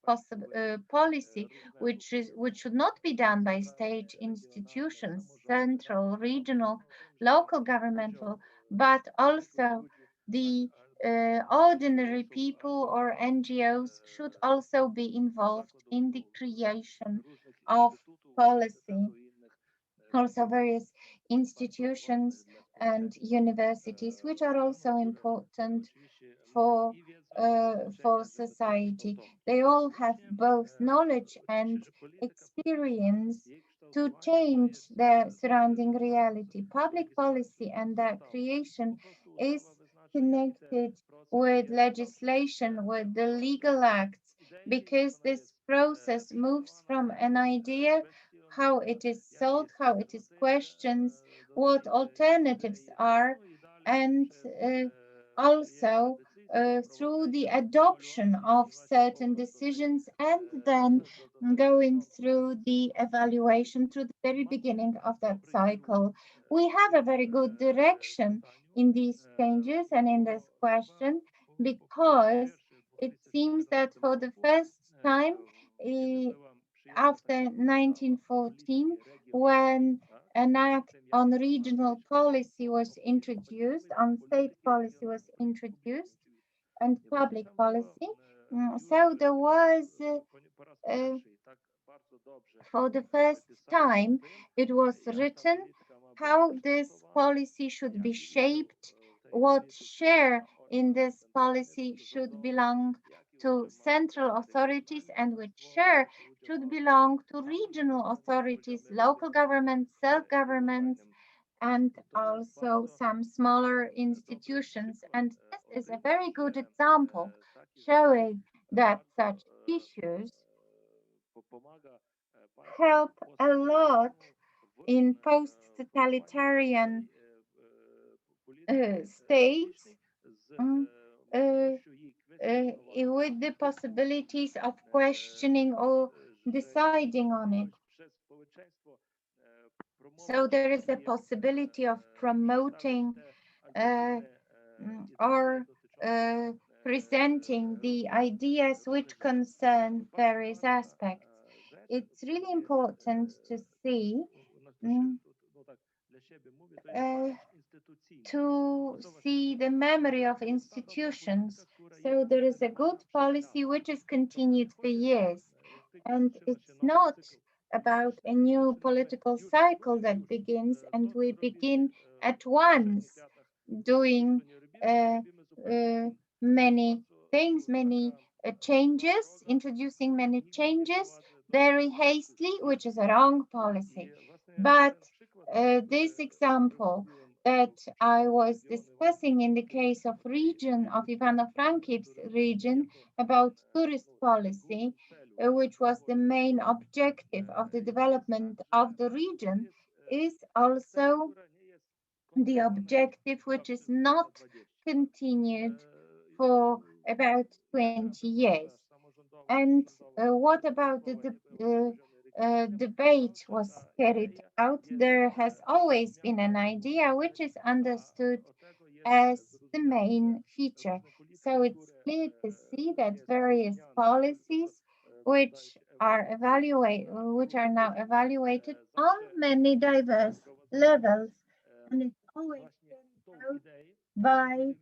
policy, which should not be done by state institutions, central, regional, local governmental, but also the ordinary people or NGOs should also be involved in the creation of policy. Also various institutions and universities, which are also important for society. They all have both knowledge and experience to change their surrounding reality. Public policy and their creation is connected with legislation, with the legal acts, because this process moves from an idea, how it is sold, how it is questioned, what alternatives are, and also through the adoption of certain decisions, and then going through the evaluation through the very beginning of that cycle. We have a very good direction in these changes and in this question, because it seems that for the first time, after 1914, when an act on regional policy was introduced, on state policy was introduced, and public policy. So there was, for the first time, it was written how this policy should be shaped, what share in this policy should belong to central authorities and which share should belong to regional authorities, local governments, self-governments, and also some smaller institutions. And this is a very good example showing that such issues help a lot in post-totalitarian states, with the possibilities of questioning or deciding on it. So there is a possibility of promoting or presenting the ideas which concern various aspects. It's really important to see the memory of institutions. So there is a good policy which is continued for years, and it's not about a new political cycle that begins and we begin at once doing many things, many changes, introducing many changes very hastily, which is a wrong policy. But this example that I was discussing in the case of region of Ivano-Frankivsk region about tourist policy, which was the main objective of the development of the region, is also the objective which is not continued for about 20 years. And what about the debate was carried out? There has always been an idea which is understood as the main feature. So it's clear to see that various policies which are now evaluated on many diverse levels, and it's always carried out by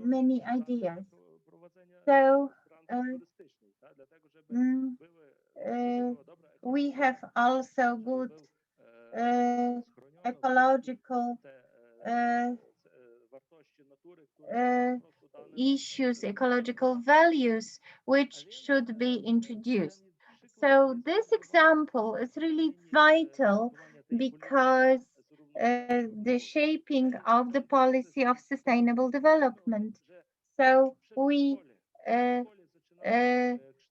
many ideas. So mm, we have also good ecological issues, ecological values, which should be introduced. So this example is really vital because the shaping of the policy of sustainable development. So we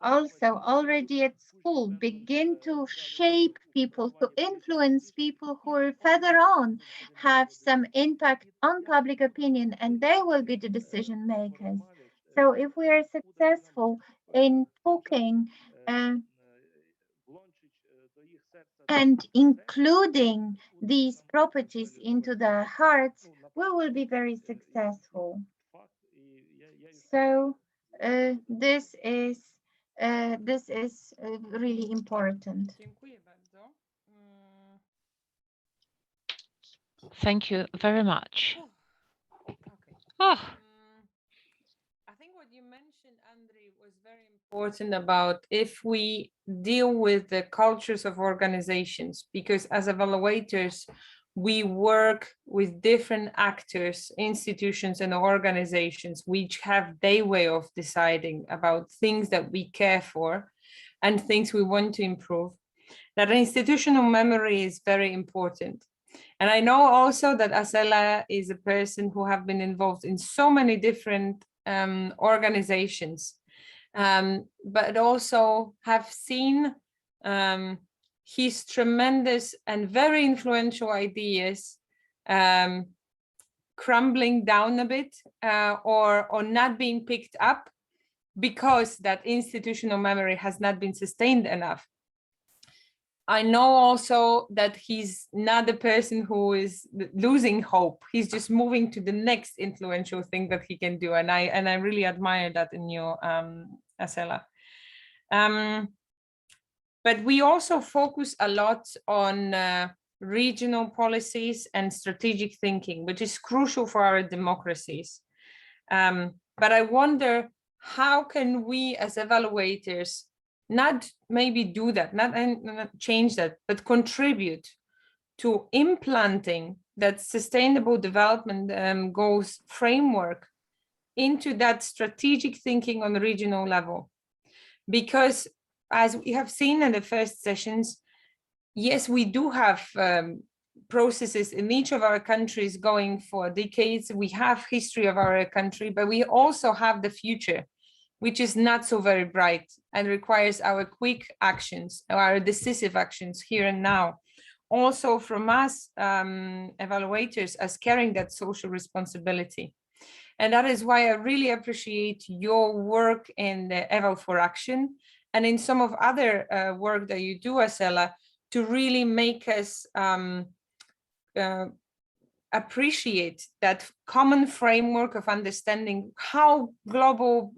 also already at school begin to shape people, to influence people who are further on, have some impact on public opinion, and they will be the decision makers. So if we are successful in talking and including these properties into their hearts, we will be very successful. So this is really important. Thank you very much. I think what you mentioned, Andrei, was very important about if we deal with the cultures of organizations, because as evaluators, we work with different actors, institutions, and organizations which have their way of deciding about things that we care for and things we want to improve. That institutional memory is very important. And I know also that Asela is a person who have been involved in so many different organizations, but also have seen his tremendous and very influential ideas crumbling down a bit or not being picked up because that institutional memory has not been sustained enough. I know also that he's not the person who is losing hope. He's just moving to the next influential thing that he can do. And I really admire that in you, Asela. But we also focus a lot on regional policies and strategic thinking, which is crucial for our democracies. But I wonder, how can we as evaluators not maybe do that, not change that, but contribute to implanting that sustainable development goals framework into that strategic thinking on the regional level? Because as we have seen in the first sessions, yes, we do have processes in each of our countries going for decades. We have history of our country, but we also have the future, which is not so very bright and requires our quick actions, our decisive actions here and now. Also from us evaluators as carrying that social responsibility. And that is why I really appreciate your work in the Eval for Action and in some of other work that you do, Asela, to really make us appreciate that common framework of understanding how global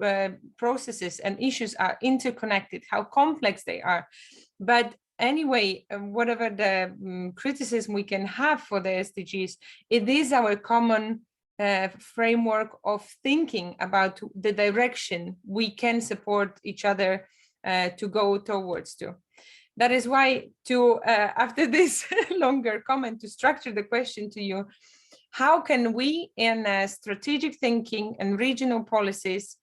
processes and issues are interconnected, how complex they are. But anyway, whatever the criticism we can have for the SDGs, it is our common framework of thinking about the direction we can support each other to go towards to. That is why after this longer comment, to structure the question to you, how can we in strategic thinking and regional policies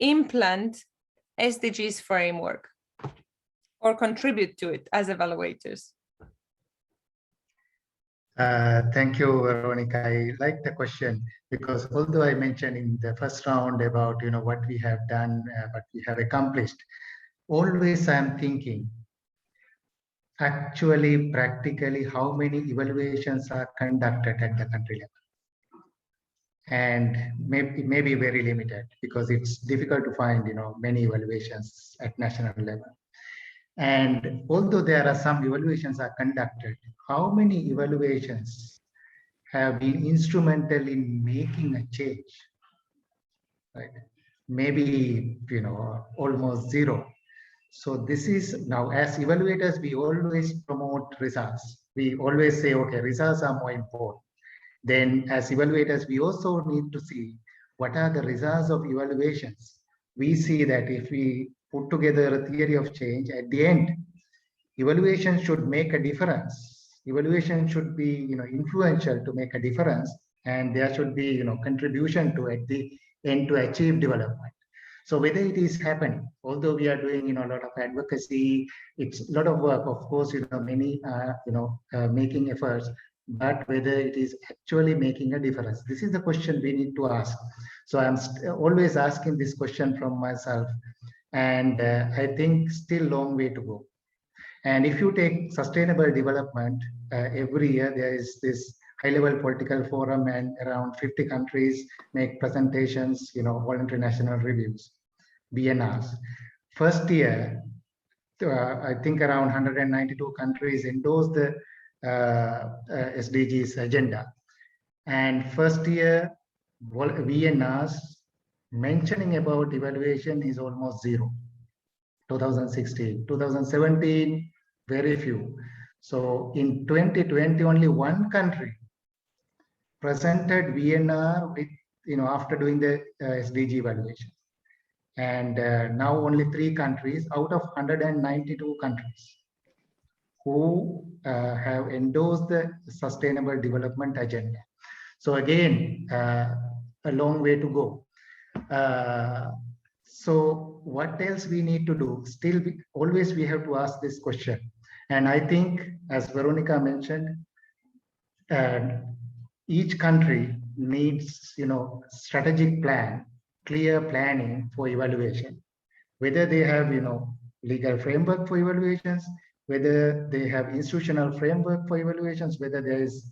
implant SDGs framework or contribute to it as evaluators? Thank you, Weronika. I like the question because although I mentioned in the first round about what we have done, what we have accomplished, always I'm thinking, actually, practically, how many evaluations are conducted at the country level? And maybe very limited because it's difficult to find many evaluations at national level. And although there are some evaluations are conducted, how many evaluations have been instrumental in making a change? Right? Maybe almost zero. So this is now, as evaluators, we always promote results. We always say, okay, results are more important. Then as evaluators, we also need to see what are the results of evaluations. We see that if we put together a theory of change, at the end, evaluation should make a difference. Evaluation should be influential to make a difference, and there should be contribution to at the and to achieve development. So whether it is happening, although we are doing a lot of advocacy, it's a lot of work, of course, many making efforts, but whether it is actually making a difference, this is the question we need to ask. So I'm always asking this question from myself, and I think still long way to go. And if you take sustainable development, every year there is this high-level political forum, and around 50 countries make presentations, voluntary national reviews, BNRs. First year, I think around 192 countries endorsed the SDGs agenda. And first year, BNRs mentioning about evaluation is almost zero. 2016, 2017, very few. So in 2020, only one country presented VNR with, after doing the SDG evaluation. And now only 3 countries out of 192 countries who have endorsed the Sustainable Development Agenda. So again, a long way to go. So what else we need to do? Still, always we have to ask this question. And I think, as Weronika mentioned, each country needs, strategic plan, clear planning for evaluation. Whether they have, legal framework for evaluations, whether they have institutional framework for evaluations, whether there is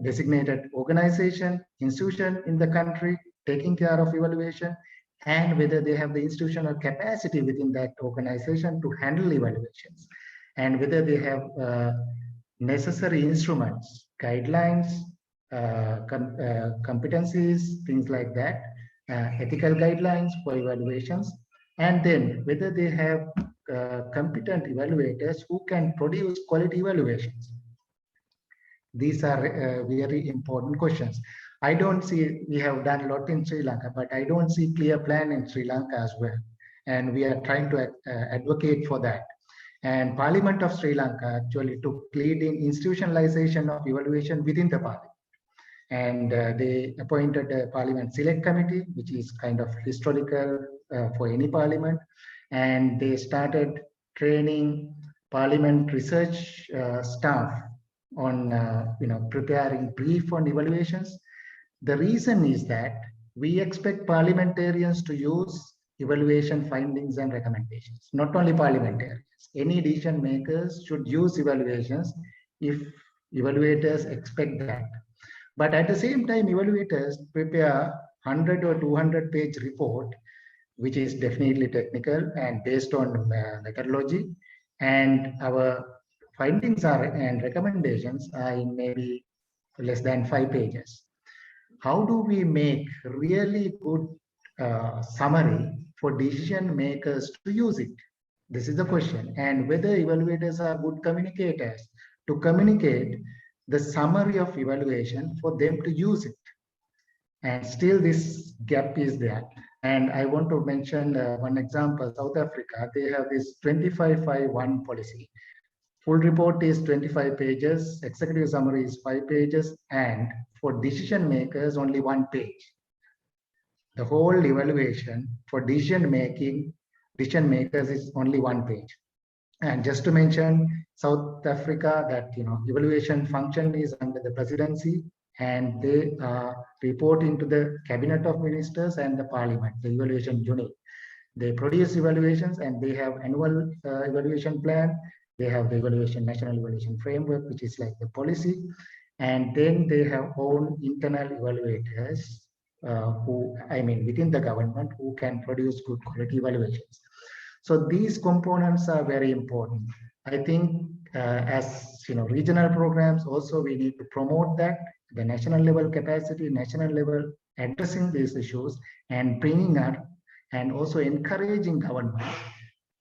designated organization, institution in the country taking care of evaluation, and whether they have the institutional capacity within that organization to handle evaluations, and whether they have necessary instruments, guidelines, competencies, things like that, ethical guidelines for evaluations, and then whether they have competent evaluators who can produce quality evaluations. These are very important questions. I don't see, we have done a lot in Sri Lanka, but I don't see clear plan in Sri Lanka as well. And we are trying to advocate for that. And Parliament of Sri Lanka actually took lead in institutionalization of evaluation within the parliament. And they appointed a Parliament Select Committee, which is kind of historical for any parliament. And they started training Parliament research staff on preparing brief on evaluations. The reason is that we expect parliamentarians to use evaluation findings and recommendations. Not only parliamentarians, any decision makers should use evaluations if evaluators expect that. But at the same time, evaluators prepare 100 or 200 page report, which is definitely technical and based on methodology. And our findings and recommendations are in maybe less than 5 pages. How do we make really good summary for decision makers to use it? This is the question. And whether evaluators are good communicators to communicate the summary of evaluation for them to use it. And still this gap is there. And I want to mention one example, South Africa, they have this 25/5/1 policy. Full report is 25 pages, executive summary is 5 pages, and for decision makers, only 1 page. The whole evaluation for decision makers is only 1 page. And just to mention, South Africa, that evaluation function is under the presidency, and they report into the cabinet of ministers and the parliament, the evaluation unit. They produce evaluations and they have annual evaluation plan. They have the national evaluation framework, which is like the policy. And then they have own internal evaluators within the government who can produce good quality evaluations. So these components are very important. I think as regional programs also, we need to promote that, the national level capacity, national level addressing these issues and bringing up and also encouraging government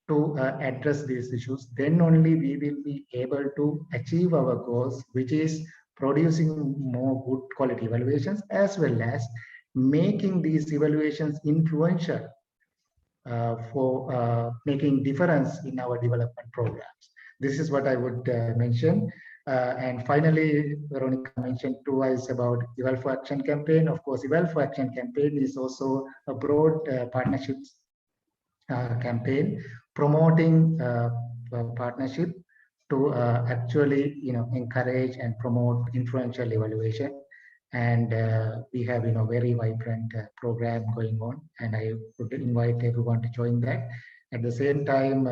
to address these issues. Then only we will be able to achieve our goals, which is producing more good quality evaluations, as well as making these evaluations influential for making difference in our development programs. This is what I would mention. And finally, Weronika mentioned twice about Eval for Action campaign. Of course, Eval for Action campaign is also a broad partnerships campaign promoting partnership to actually, encourage and promote influential evaluation. And we have, very vibrant program going on, and I would invite everyone to join that. At the same time,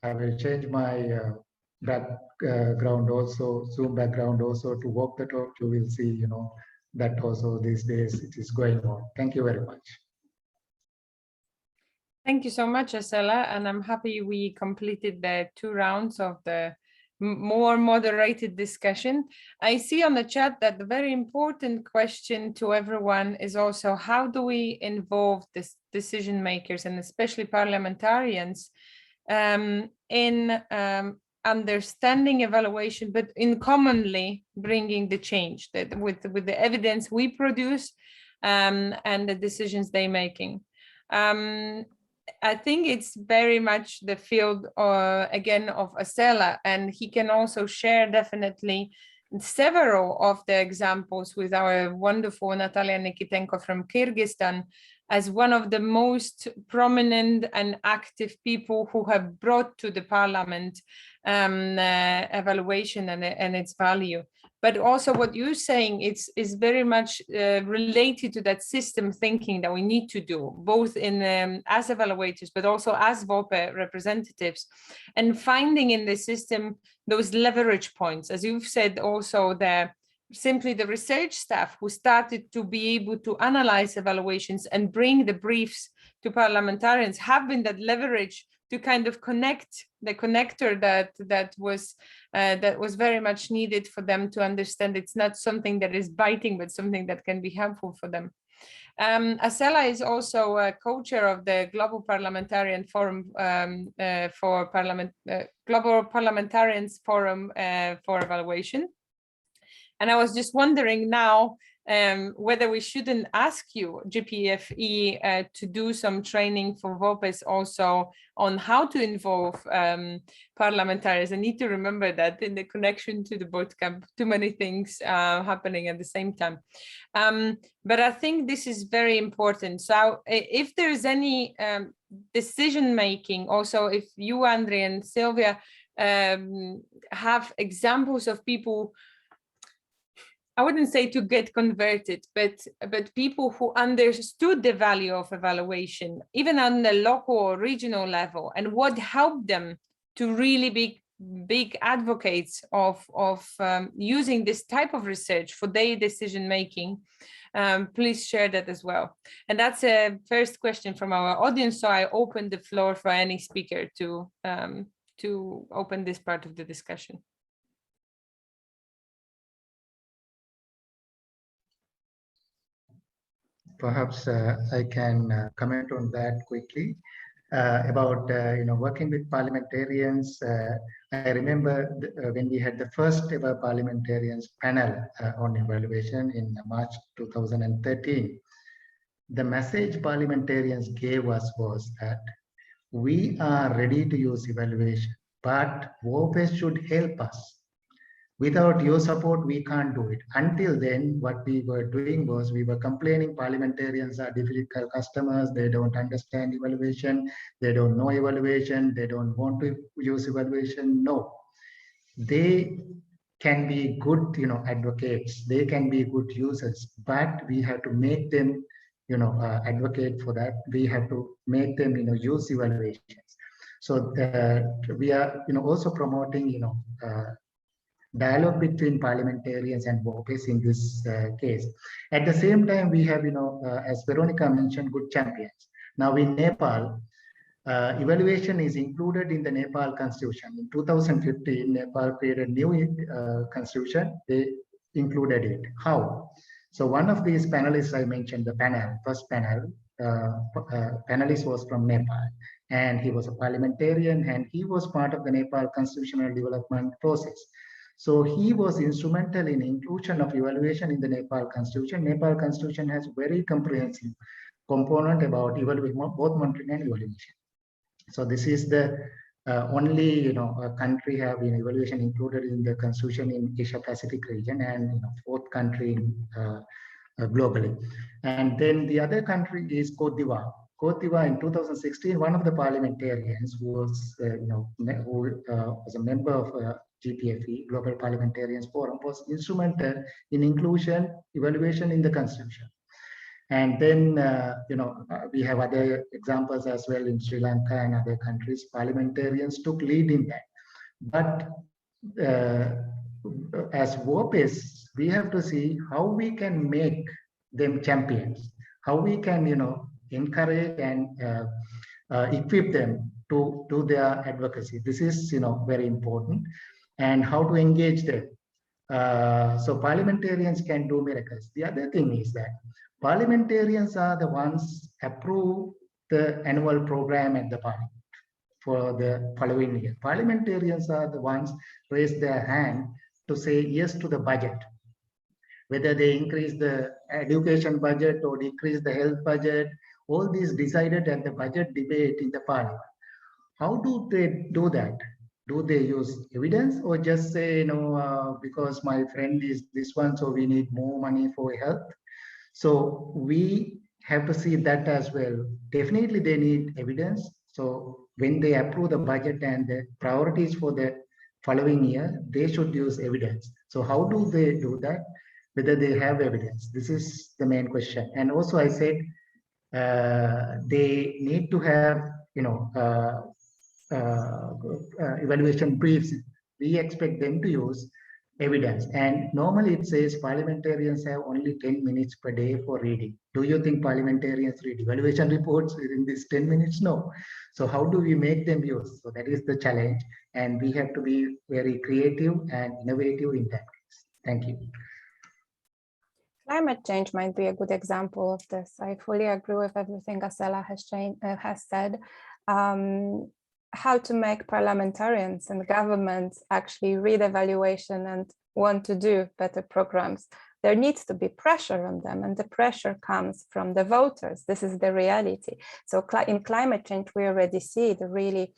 I will change my background also, Zoom background also, to walk the talk. You will see, that also these days it is going on. Thank you very much. Thank you so much, Asela, and I'm happy we completed the 2 rounds of the more moderated discussion. I see on the chat that the very important question to everyone is also, how do we involve the decision makers and especially parliamentarians in understanding evaluation, but in commonly bringing the change that with the evidence we produce and the decisions they're making. I think it's very much the field again of Asela, and he can also share definitely several of the examples with our wonderful Natalia Nikitenko from Kyrgyzstan as one of the most prominent and active people who have brought to the parliament evaluation and its value. But also what you're saying is very much related to that system thinking that we need to do, both in as evaluators, but also as VOPE representatives, and finding in the system those leverage points. As you've said also, simply the research staff who started to be able to analyze evaluations and bring the briefs to parliamentarians have been that leverage to kind of connect the connector that was very much needed for them to understand it's not something that is biting, but something that can be helpful for them. Asela is also a co-chair of the Global Parliamentarian Forum Global Parliamentarians Forum for Evaluation. And I was just wondering now whether we shouldn't ask you, GPFE, to do some training for VOPEs also on how to involve parliamentarians. I need to remember that in the connection to the bootcamp, too many things happening at the same time. But I think this is very important. So if there's any decision making, also if you, Andre and Sylvia, have examples of people, I wouldn't say to get converted, but people who understood the value of evaluation, even on the local or regional level, and what helped them to really be big advocates of using this type of research for their decision making. Please share that as well. And that's a first question from our audience. So I open the floor for any speaker to open this part of the discussion. Perhaps I can comment on that quickly about working with parliamentarians. I remember when we had the first ever parliamentarians panel on evaluation in March 2013. The message parliamentarians gave us was that we are ready to use evaluation, but VOPEs should help us. Without your support, we can't do it. Until then, what we were doing was we were complaining parliamentarians are difficult customers. They don't understand evaluation. They don't know evaluation. They don't want to use evaluation. No, they can be good, advocates. They can be good users, but we have to make them, advocate for that. We have to make them, use evaluations. So we are, also promoting, dialogue between parliamentarians and VOPEs in this case. At the same time, we have, as Weronika mentioned, good champions. Now in Nepal, evaluation is included in the Nepal constitution. In 2015, Nepal created new constitution. They included it. How? So one of these panelists I mentioned, the panel, first panel, panelist was from Nepal, and he was a parliamentarian, and he was part of the Nepal constitutional development process. So he was instrumental in inclusion of evaluation in the Nepal constitution. Nepal constitution has very comprehensive component about evaluation, both monitoring and evaluation. So this is the only a country have evaluation included in the constitution in Asia Pacific region, and fourth country globally. And then the other country is Cote d'Ivoire. Cote d'Ivoire in 2016, one of the parliamentarians who was was a member of GPFE, Global Parliamentarians Forum, was instrumental in inclusion evaluation in the constitution. And then, we have other examples as well in Sri Lanka and other countries. Parliamentarians took lead in that. But as WOPIS, we have to see how we can make them champions, how we can, encourage and equip them to do their advocacy. This is, very important, and how to engage them. So parliamentarians can do miracles. The other thing is that parliamentarians are the ones approve the annual program at the parliament for the following year. Parliamentarians are the ones raise their hand to say yes to the budget, whether they increase the education budget or decrease the health budget. All these decided at the budget debate in the parliament. How do they do that? Do they use evidence or just say, because my friend is this one, so we need more money for health? So we have to see that as well. Definitely they need evidence. So when they approve the budget and the priorities for the following year, they should use evidence. So how do they do that? Whether they have evidence. This is the main question. And also I said, they need to have, evaluation briefs. We expect them to use evidence. And normally it says parliamentarians have only 10 minutes per day for reading. Do you think parliamentarians read evaluation reports within these 10 minutes? No. So how do we make them use? So that is the challenge. And we have to be very creative and innovative in that case. Thank you. Climate change might be a good example of this. I fully agree with everything Asela has said. How to make parliamentarians and governments actually read evaluation and want to do better programs. There needs to be pressure on them, and the pressure comes from the voters. This is the reality. So in climate change, we already see the really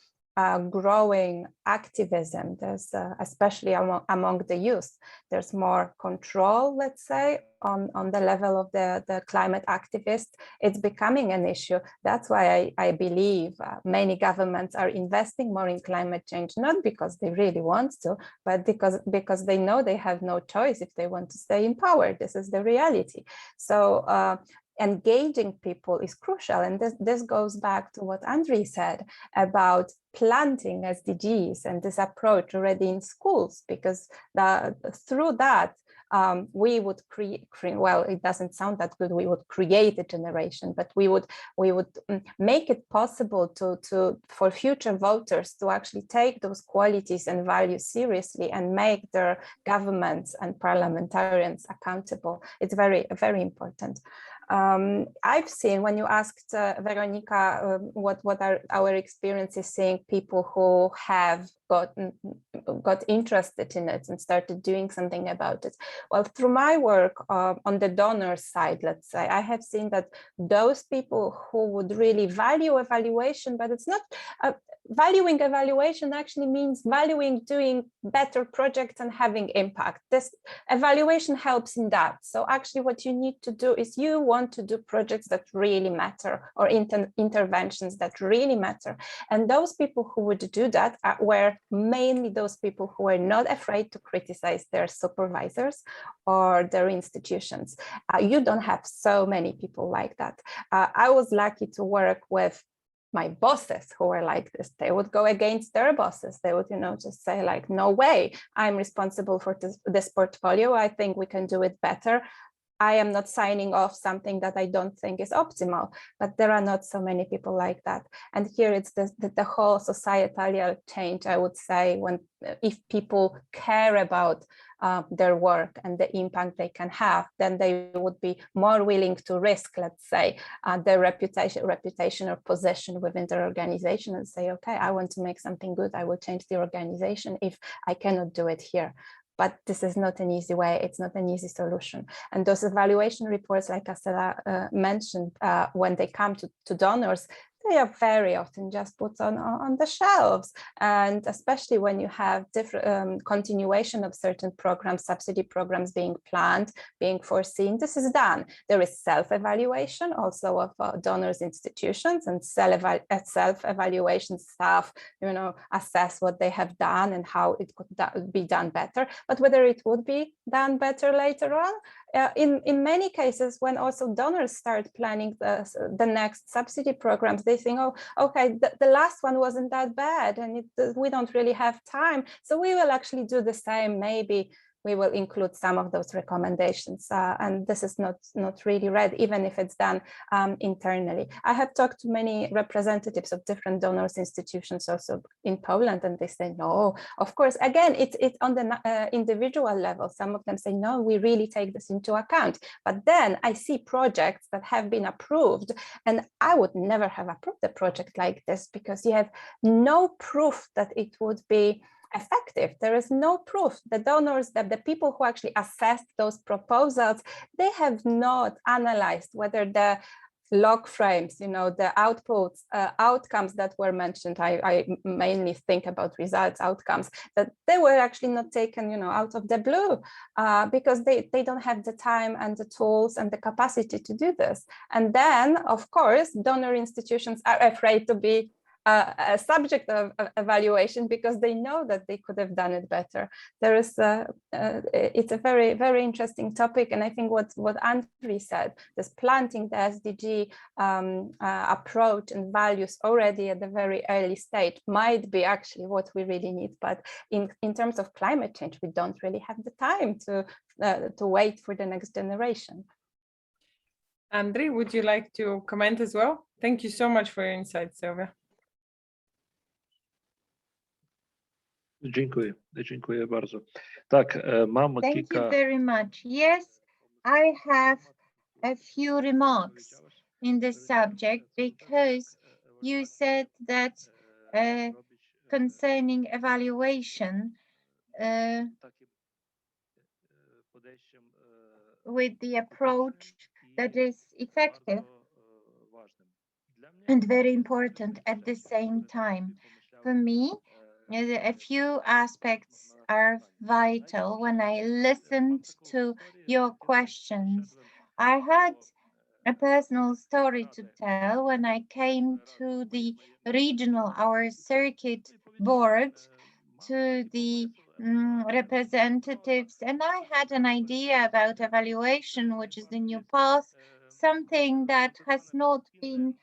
growing activism. There's especially among the youth, there's more control, let's say, on the level of the climate activists. It's becoming an issue. That's why I believe many governments are investing more in climate change, not because they really want to, but because they know they have no choice if they want to stay in power. This is the reality. So engaging people is crucial. And this goes back to what Andrei said about planting SDGs and this approach already in schools, because through that, we would create, well, it doesn't sound that good, we would create a generation, but we would make it possible for future voters to actually take those qualities and values seriously and make their governments and parliamentarians accountable. It's very, very important. I've seen, when you asked Weronika what are our experiences seeing people who have got interested in it and started doing something about it. Well, through my work on the donor side, let's say, I have seen that those people who would really value evaluation, but it's not valuing evaluation actually means valuing doing better projects and having impact. This evaluation helps in that. So actually what you need to do is you want to do projects that really matter, or interventions that really matter. And those people who would do that were mainly those people who were not afraid to criticize their supervisors or their institutions. You don't have so many people like that. I was lucky to work with my bosses who were like this. They would go against their bosses. They would, just say like, no way, I'm responsible for this portfolio. I think we can do it better. I am not signing off something that I don't think is optimal, but there are not so many people like that. And here it's the whole societal change, I would say, if people care about their work and the impact they can have, then they would be more willing to risk, let's say, their reputation or position within their organization and say, okay, I want to make something good. I will change the organization if I cannot do it here. But this is not an easy way. It's not an easy solution. And those evaluation reports, like Asela mentioned, when they come to donors, they are very often just put on the shelves. And especially when you have different continuation of certain programs, subsidy programs being planned, being foreseen, this is done. There is self-evaluation also of donors' institutions, and self-evaluation staff, assess what they have done and how it could be done better. But whether it would be done better later on, in many cases, when also donors start planning the next subsidy programs, they think, oh, okay, the last one wasn't that bad, and we don't really have time, so we will actually do the same. Maybe we will include some of those recommendations, and this is not really read, even if it's done internally. I have talked to many representatives of different donors institutions also in Poland, and they say, no, of course, again, it's on the individual level. Some of them say, no, we really take this into account. But then I see projects that have been approved, and I would never have approved a project like this because you have no proof that it would be effective. There is no proof. The donors, the people who actually assessed those proposals, they have not analyzed whether the log frames, the outputs, outcomes that were mentioned, I mainly think about results, outcomes, that they were actually not taken, out of the blue, because they don't have the time and the tools and the capacity to do this. And then, of course, donor institutions are afraid to be a subject of evaluation because they know that they could have done it better. It's a very, very interesting topic. And I think what Andrew said, this planting the SDG approach and values already at the very early stage might be actually what we really need. But in terms of climate change, we don't really have the time to wait for the next generation. Andrew, would you like to comment as well? Thank you so much for your insights, Sylwia. Dziękuję bardzo. Tak, mam Thank kilka... you very much. Yes, I have a few remarks in this subject because you said that concerning evaluation with the approach that is effective and very important at the same time. For me, a few aspects are vital. When I listened to your questions, I had a personal story to tell. When I came to the regional, our circuit board, to the representatives, and I had an idea about evaluation, which is the new path, something that has not been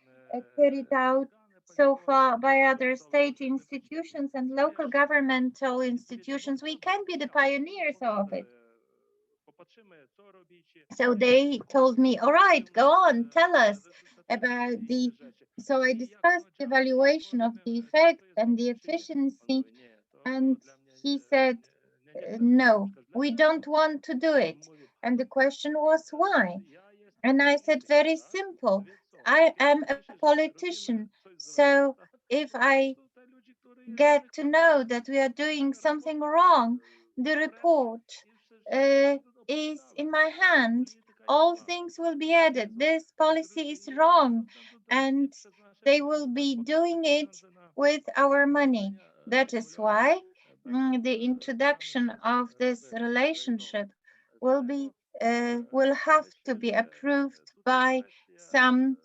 carried out so far by other state institutions and local governmental institutions. We can be the pioneers of it. So they told me, all right, go on, tell us about so I discussed the evaluation of the effect and the efficiency, and he said, no, we don't want to do it. And the question was why? And I said, very simple. I am a politician. So if I get to know that we are doing something wrong, the report is in my hand. All things will be added. This policy is wrong, and they will be doing it with our money. That is why the introduction of this relationship will have to be approved by some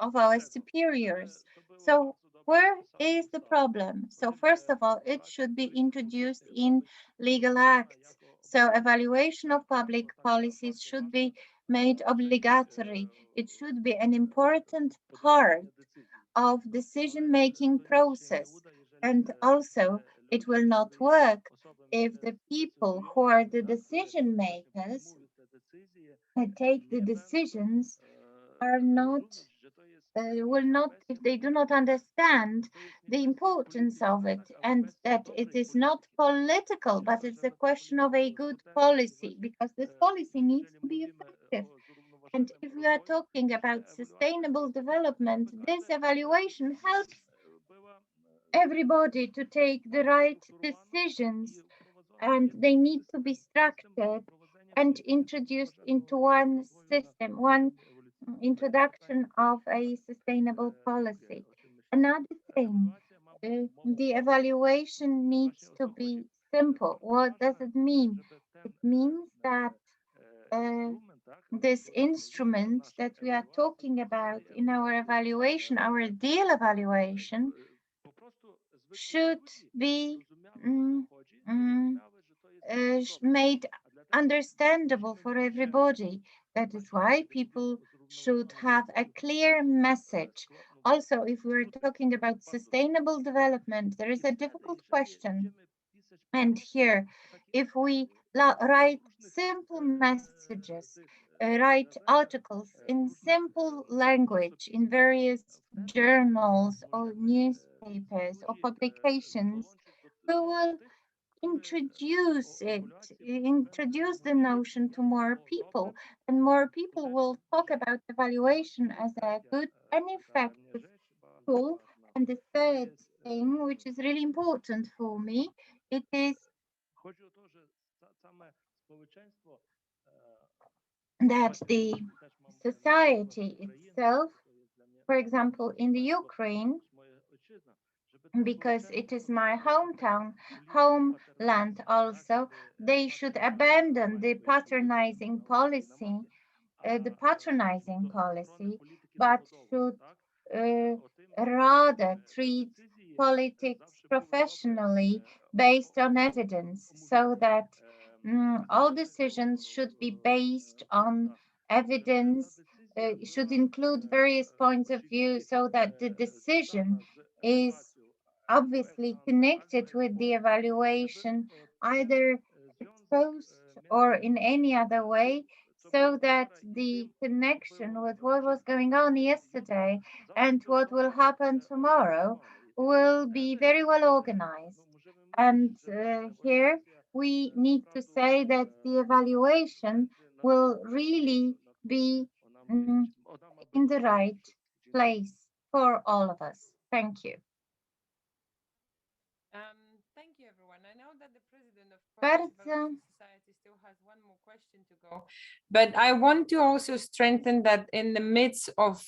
of our superiors. So where is the problem? So first of all, it should be introduced in legal acts. So evaluation of public policies should be made obligatory. It should be an important part of decision-making process. And also, it will not work if the people who are the decision makers and take the decisions are not will not, if they do not understand the importance of it, and that it is not political, but it's a question of a good policy, because this policy needs to be effective. And if we are talking about sustainable development, this evaluation helps everybody to take the right decisions, and they need to be structured and introduced into one system, one introduction of a sustainable policy. Another thing, the evaluation needs to be simple. What does it mean? It means that this instrument that we are talking about in our evaluation, our ideal evaluation, should be made understandable for everybody. That is why people should have a clear message. Also, if we're talking about sustainable development, there is a difficult question. And here, if we write simple messages, write articles in simple language in various journals or newspapers or publications, we will introduce the notion to more people, and more people will talk about evaluation as a good and effective tool. And the third thing, which is really important for me, it is that the society itself, for example, in the Ukraine, because it is my hometown, homeland also, they should abandon the patronizing policy, but should rather treat politics professionally based on evidence, so that all decisions should be based on evidence, should include various points of view, so that the decision is obviously connected with the evaluation, either exposed or in any other way, so that the connection with what was going on yesterday and what will happen tomorrow will be very well organized. And here we need to say that the evaluation will really be in the right place for all of us. Thank you. Thank you, everyone. I know that the president of Polish Society still has one more question to go, but I want to also strengthen that in the midst of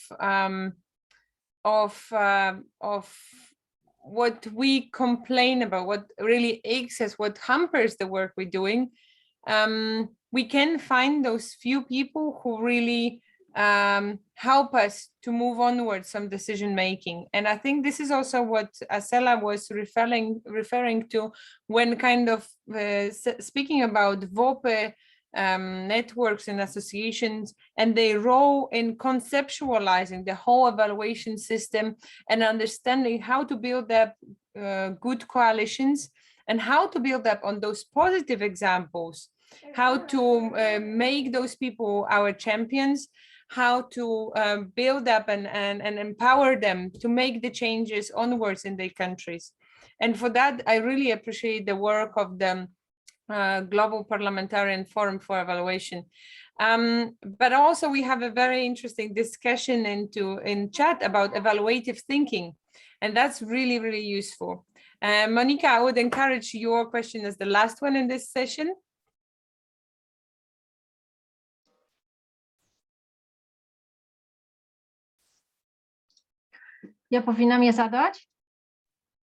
what we complain about, what really aches us, what hampers the work we're doing, we can find those few people who really help us to move onwards some decision making. And I think this is also what Asela was referring to when kind of speaking about VOPE networks and associations and their role in conceptualizing the whole evaluation system and understanding how to build up good coalitions and how to build up on those positive examples, how to make those people our champions, how to build up and empower them to make the changes onwards in their countries. And for that, I really appreciate the work of the Global Parliamentarian Forum for Evaluation. But also we have a very interesting discussion in chat about evaluative thinking, and that's really, really useful. Monica, I would encourage your question as the last one in this session. Ja powinnam je zadać?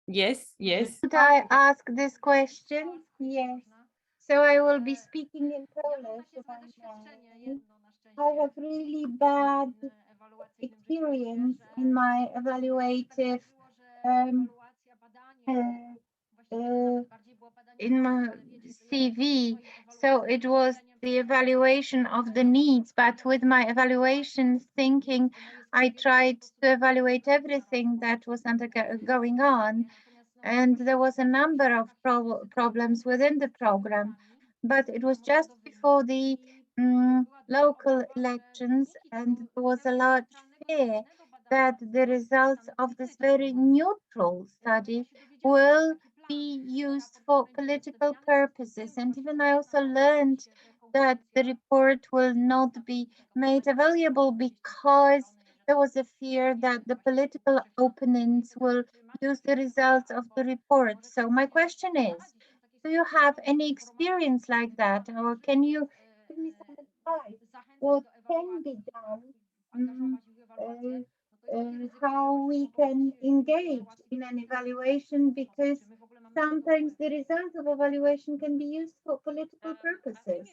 Yes, yes. Could I ask this question? Yes. So I will be speaking in Polish. I have really bad experience in my evaluative in my CV. So it was the evaluation of the needs, but with my evaluation thinking, I tried to evaluate everything that was going on. And there was a number of problems within the program, but it was just before the local elections, and there was a large fear that the results of this very neutral study will be used for political purposes. And even I also learned that the report will not be made available because there was a fear that the political opponents will use the results of the report. So my question is, do you have any experience like that, or can you give me some advice? What can be done mm, how we can engage in an evaluation, because sometimes the results of evaluation can be used for political purposes.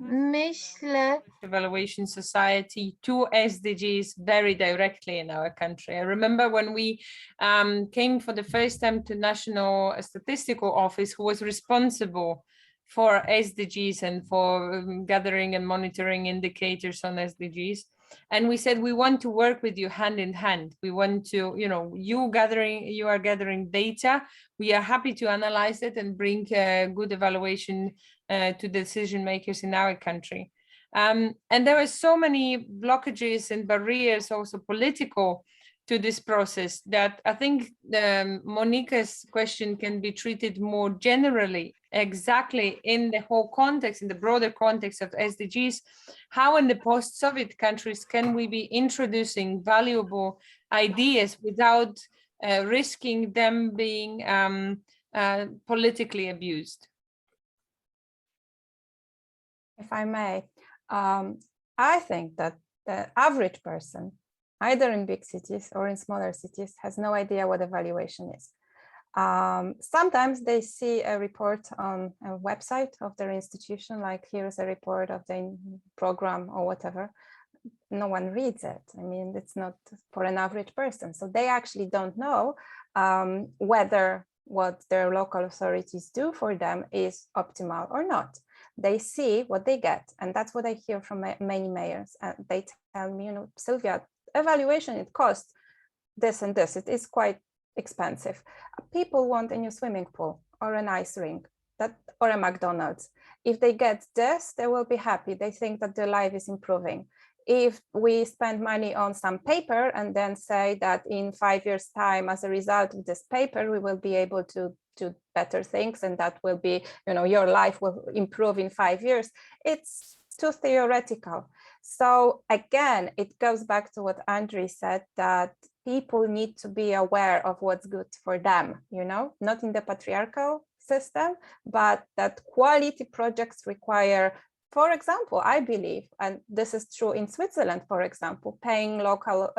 Myślę, Evaluation Society to SDGs very directly in our country. I remember when we came for the first time to National Statistical Office, who was responsible for SDGs and for gathering and monitoring indicators on SDGs. And we said, we want to work with you hand in hand. We want to, you are gathering data. We are happy to analyze it and bring good evaluation to decision makers in our country. And there were so many blockages and barriers, also political, to this process, that I think Monika's question can be treated more generally, exactly in the whole context, in the broader context of SDGs. How in the post-Soviet countries can we be introducing valuable ideas without risking them being politically abused? If I may, I think that the average person, either in big cities or in smaller cities, has no idea what evaluation is. Sometimes they see a report on a website of their institution, like here's a report of the program or whatever. No one reads it. I mean, it's not for an average person. So they actually don't know whether what their local authorities do for them is optimal or not. They see what they get. And that's what I hear from many mayors. They tell me, Sylvia, evaluation, it costs this and this. It is quite expensive. People want a new swimming pool or an ice rink or a McDonald's. If they get this, they will be happy. They think that their life is improving. If we spend money on some paper and then say that in 5 years' time, as a result of this paper, we will be able to do better things, and that will be, your life will improve in 5 years, it's too theoretical. So again, it goes back to what Andriy said, that people need to be aware of what's good for them, not in the patriarchal system, but that quality projects require, for example, I believe, and this is true in Switzerland, for example, paying local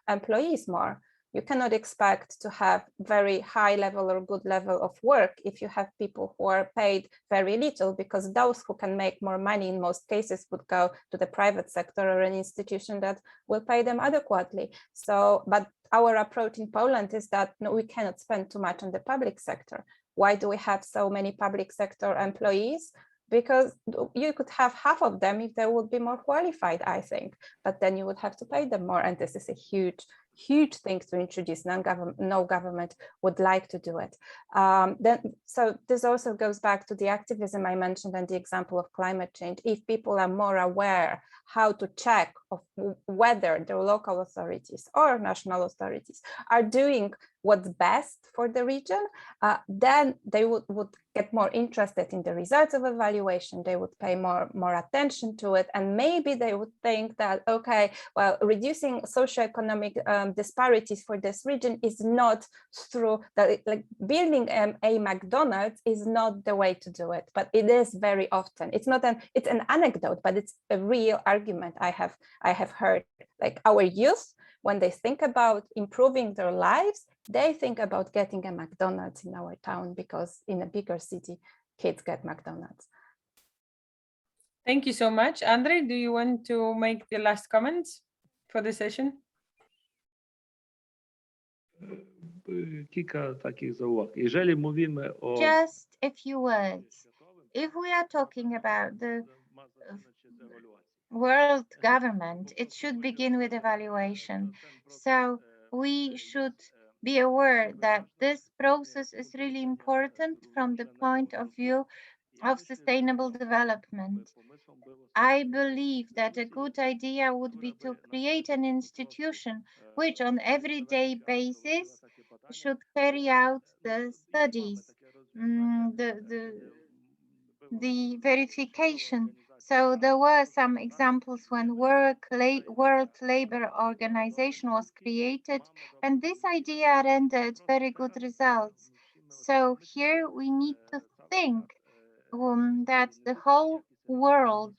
employees more. You cannot expect to have very high level or good level of work if you have people who are paid very little, because those who can make more money in most cases would go to the private sector or an institution that will pay them adequately. So, but our approach in Poland is that no, we cannot spend too much on the public sector. Why do we have so many public sector employees? Because you could have half of them if they would be more qualified, I think, but then you would have to pay them more. And this is a huge thing to introduce. No government would like to do it. So this also goes back to the activism I mentioned and the example of climate change. If people are more aware how to check of whether their local authorities or national authorities are doing what's best for the region, then they would get more interested in the results of evaluation. They would pay more attention to it, and maybe they would think that, okay, well, reducing socioeconomic disparities for this region is not through that, like building a McDonald's is not the way to do it, but it is very often. It's an anecdote, but it's a real argument I have heard. Like our youth, when they think about improving their lives, they think about getting a McDonald's in our town, because in a bigger city, kids get McDonald's. Thank you so much. Andrzej, do you want to make the last comments for the session? Kilka takich zaułek. Jeżeli mówimy o... Just a few words. If we are talking about the world government, it should begin with evaluation. So we should be aware that this process is really important from the point of view of sustainable development. I believe that a good idea would be to create an institution which on everyday basis should carry out the studies, the verification. So there were some examples when World Labor Organization was created, and this idea rendered very good results. So here we need to think that the whole world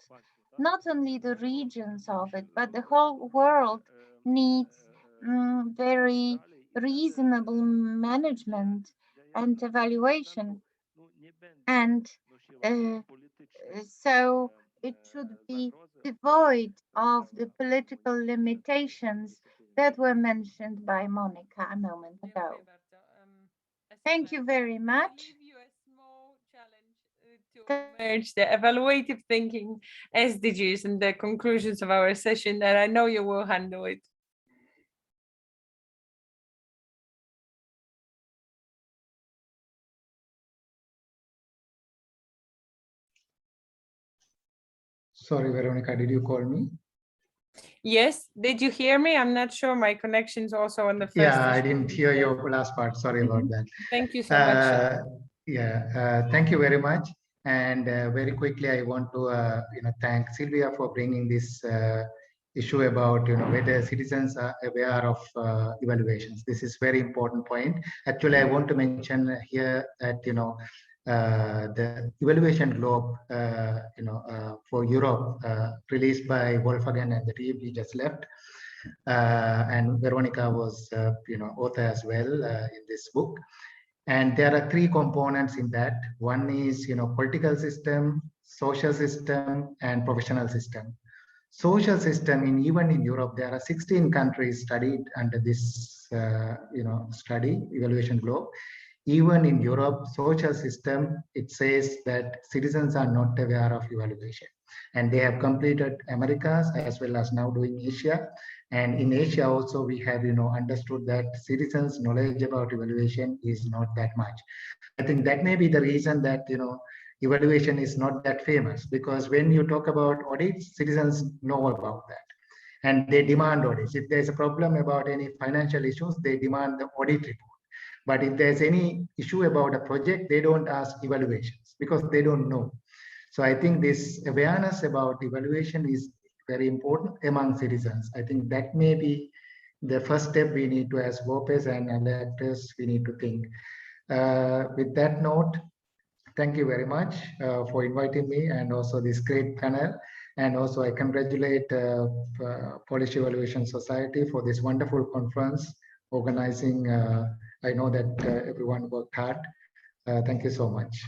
not only the regions of it, but the whole world needs very reasonable management and evaluation. And so it should be devoid of the political limitations that were mentioned by Monica a moment ago. Thank you very much. Merge the evaluative thinking SDGs and the conclusions of our session, and I know you will handle it. Sorry, Veronica, did you call me? Yes, did you hear me? I'm not sure, my connection's also on the first. Yeah, I didn't hear your last part. Sorry about that. Thank you so much. Thank you very much. And very quickly, I want to thank Sylvia for bringing this issue about whether citizens are aware of evaluations. This is very important point. Actually, I want to mention here that the evaluation globe for Europe released by Wolfgang and the team, he just left. And Weronika was author as well in this book. And there are three components in that. One is political system, social system, and professional system. Social system, even in Europe, there are 16 countries studied under this study, evaluation globe. Even in Europe, social system, it says that citizens are not aware of evaluation. And they have completed Americas as well as now doing Asia. And in Asia also, we have understood that citizens' knowledge about evaluation is not that much. I think that may be the reason that evaluation is not that famous, because when you talk about audits, citizens know about that. And they demand audits. If there's a problem about any financial issues, they demand the audit report. But if there's any issue about a project, they don't ask evaluations because they don't know. So I think this awareness about evaluation is very important among citizens. I think that may be the first step we need to, as voters and electors, we need to think. With that note, thank you very much for inviting me and also this great panel. And also I congratulate Polish Evaluation Society for this wonderful conference organizing. I know that everyone worked hard. Thank you so much.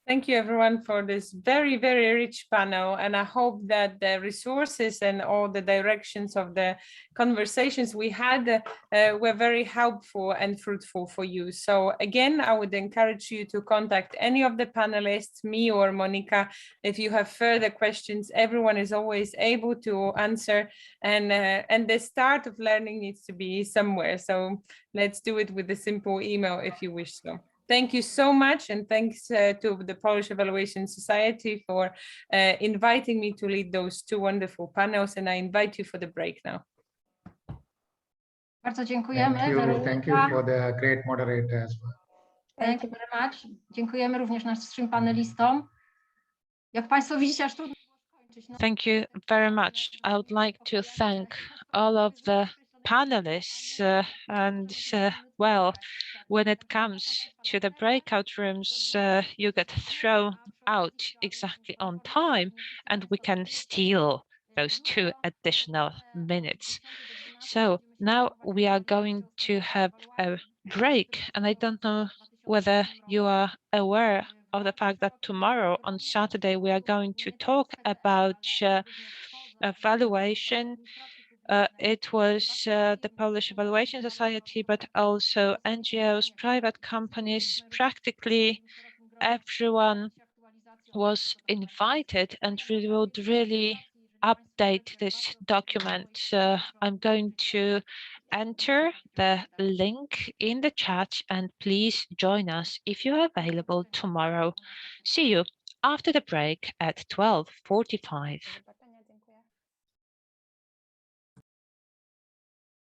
Thank you everyone for this very, very rich panel. And I hope that the resources and all the directions of the conversations we had were very helpful and fruitful for you. So again, I would encourage you to contact any of the panelists, me or Monica, if you have further questions. Everyone is always able to answer, and the start of learning needs to be somewhere. So let's do it with a simple email if you wish so. Thank you so much, and thanks to the Polish Evaluation Society for inviting me to lead those two wonderful panels, and I invite you for the break now. Bardzo dziękujemy. Thank you for the great moderator as well. Thank you very much. Dziękujemy również naszym panelistom. Jak Państwo widzicie, aż trudno skończyć. Thank you very much. I would like to thank all of the panelists well, when it comes to the breakout rooms, you get thrown out exactly on time, and we can steal those 2 additional minutes. So now we are going to have a break, and I don't know whether you are aware of the fact that tomorrow on Saturday we are going to talk about evaluation. It was the Polish Evaluation Society, but also NGOs, private companies, practically everyone was invited, and we would really update this document. I'm going to enter the link in the chat, and please join us if you're available tomorrow. See you after the break at 12:45.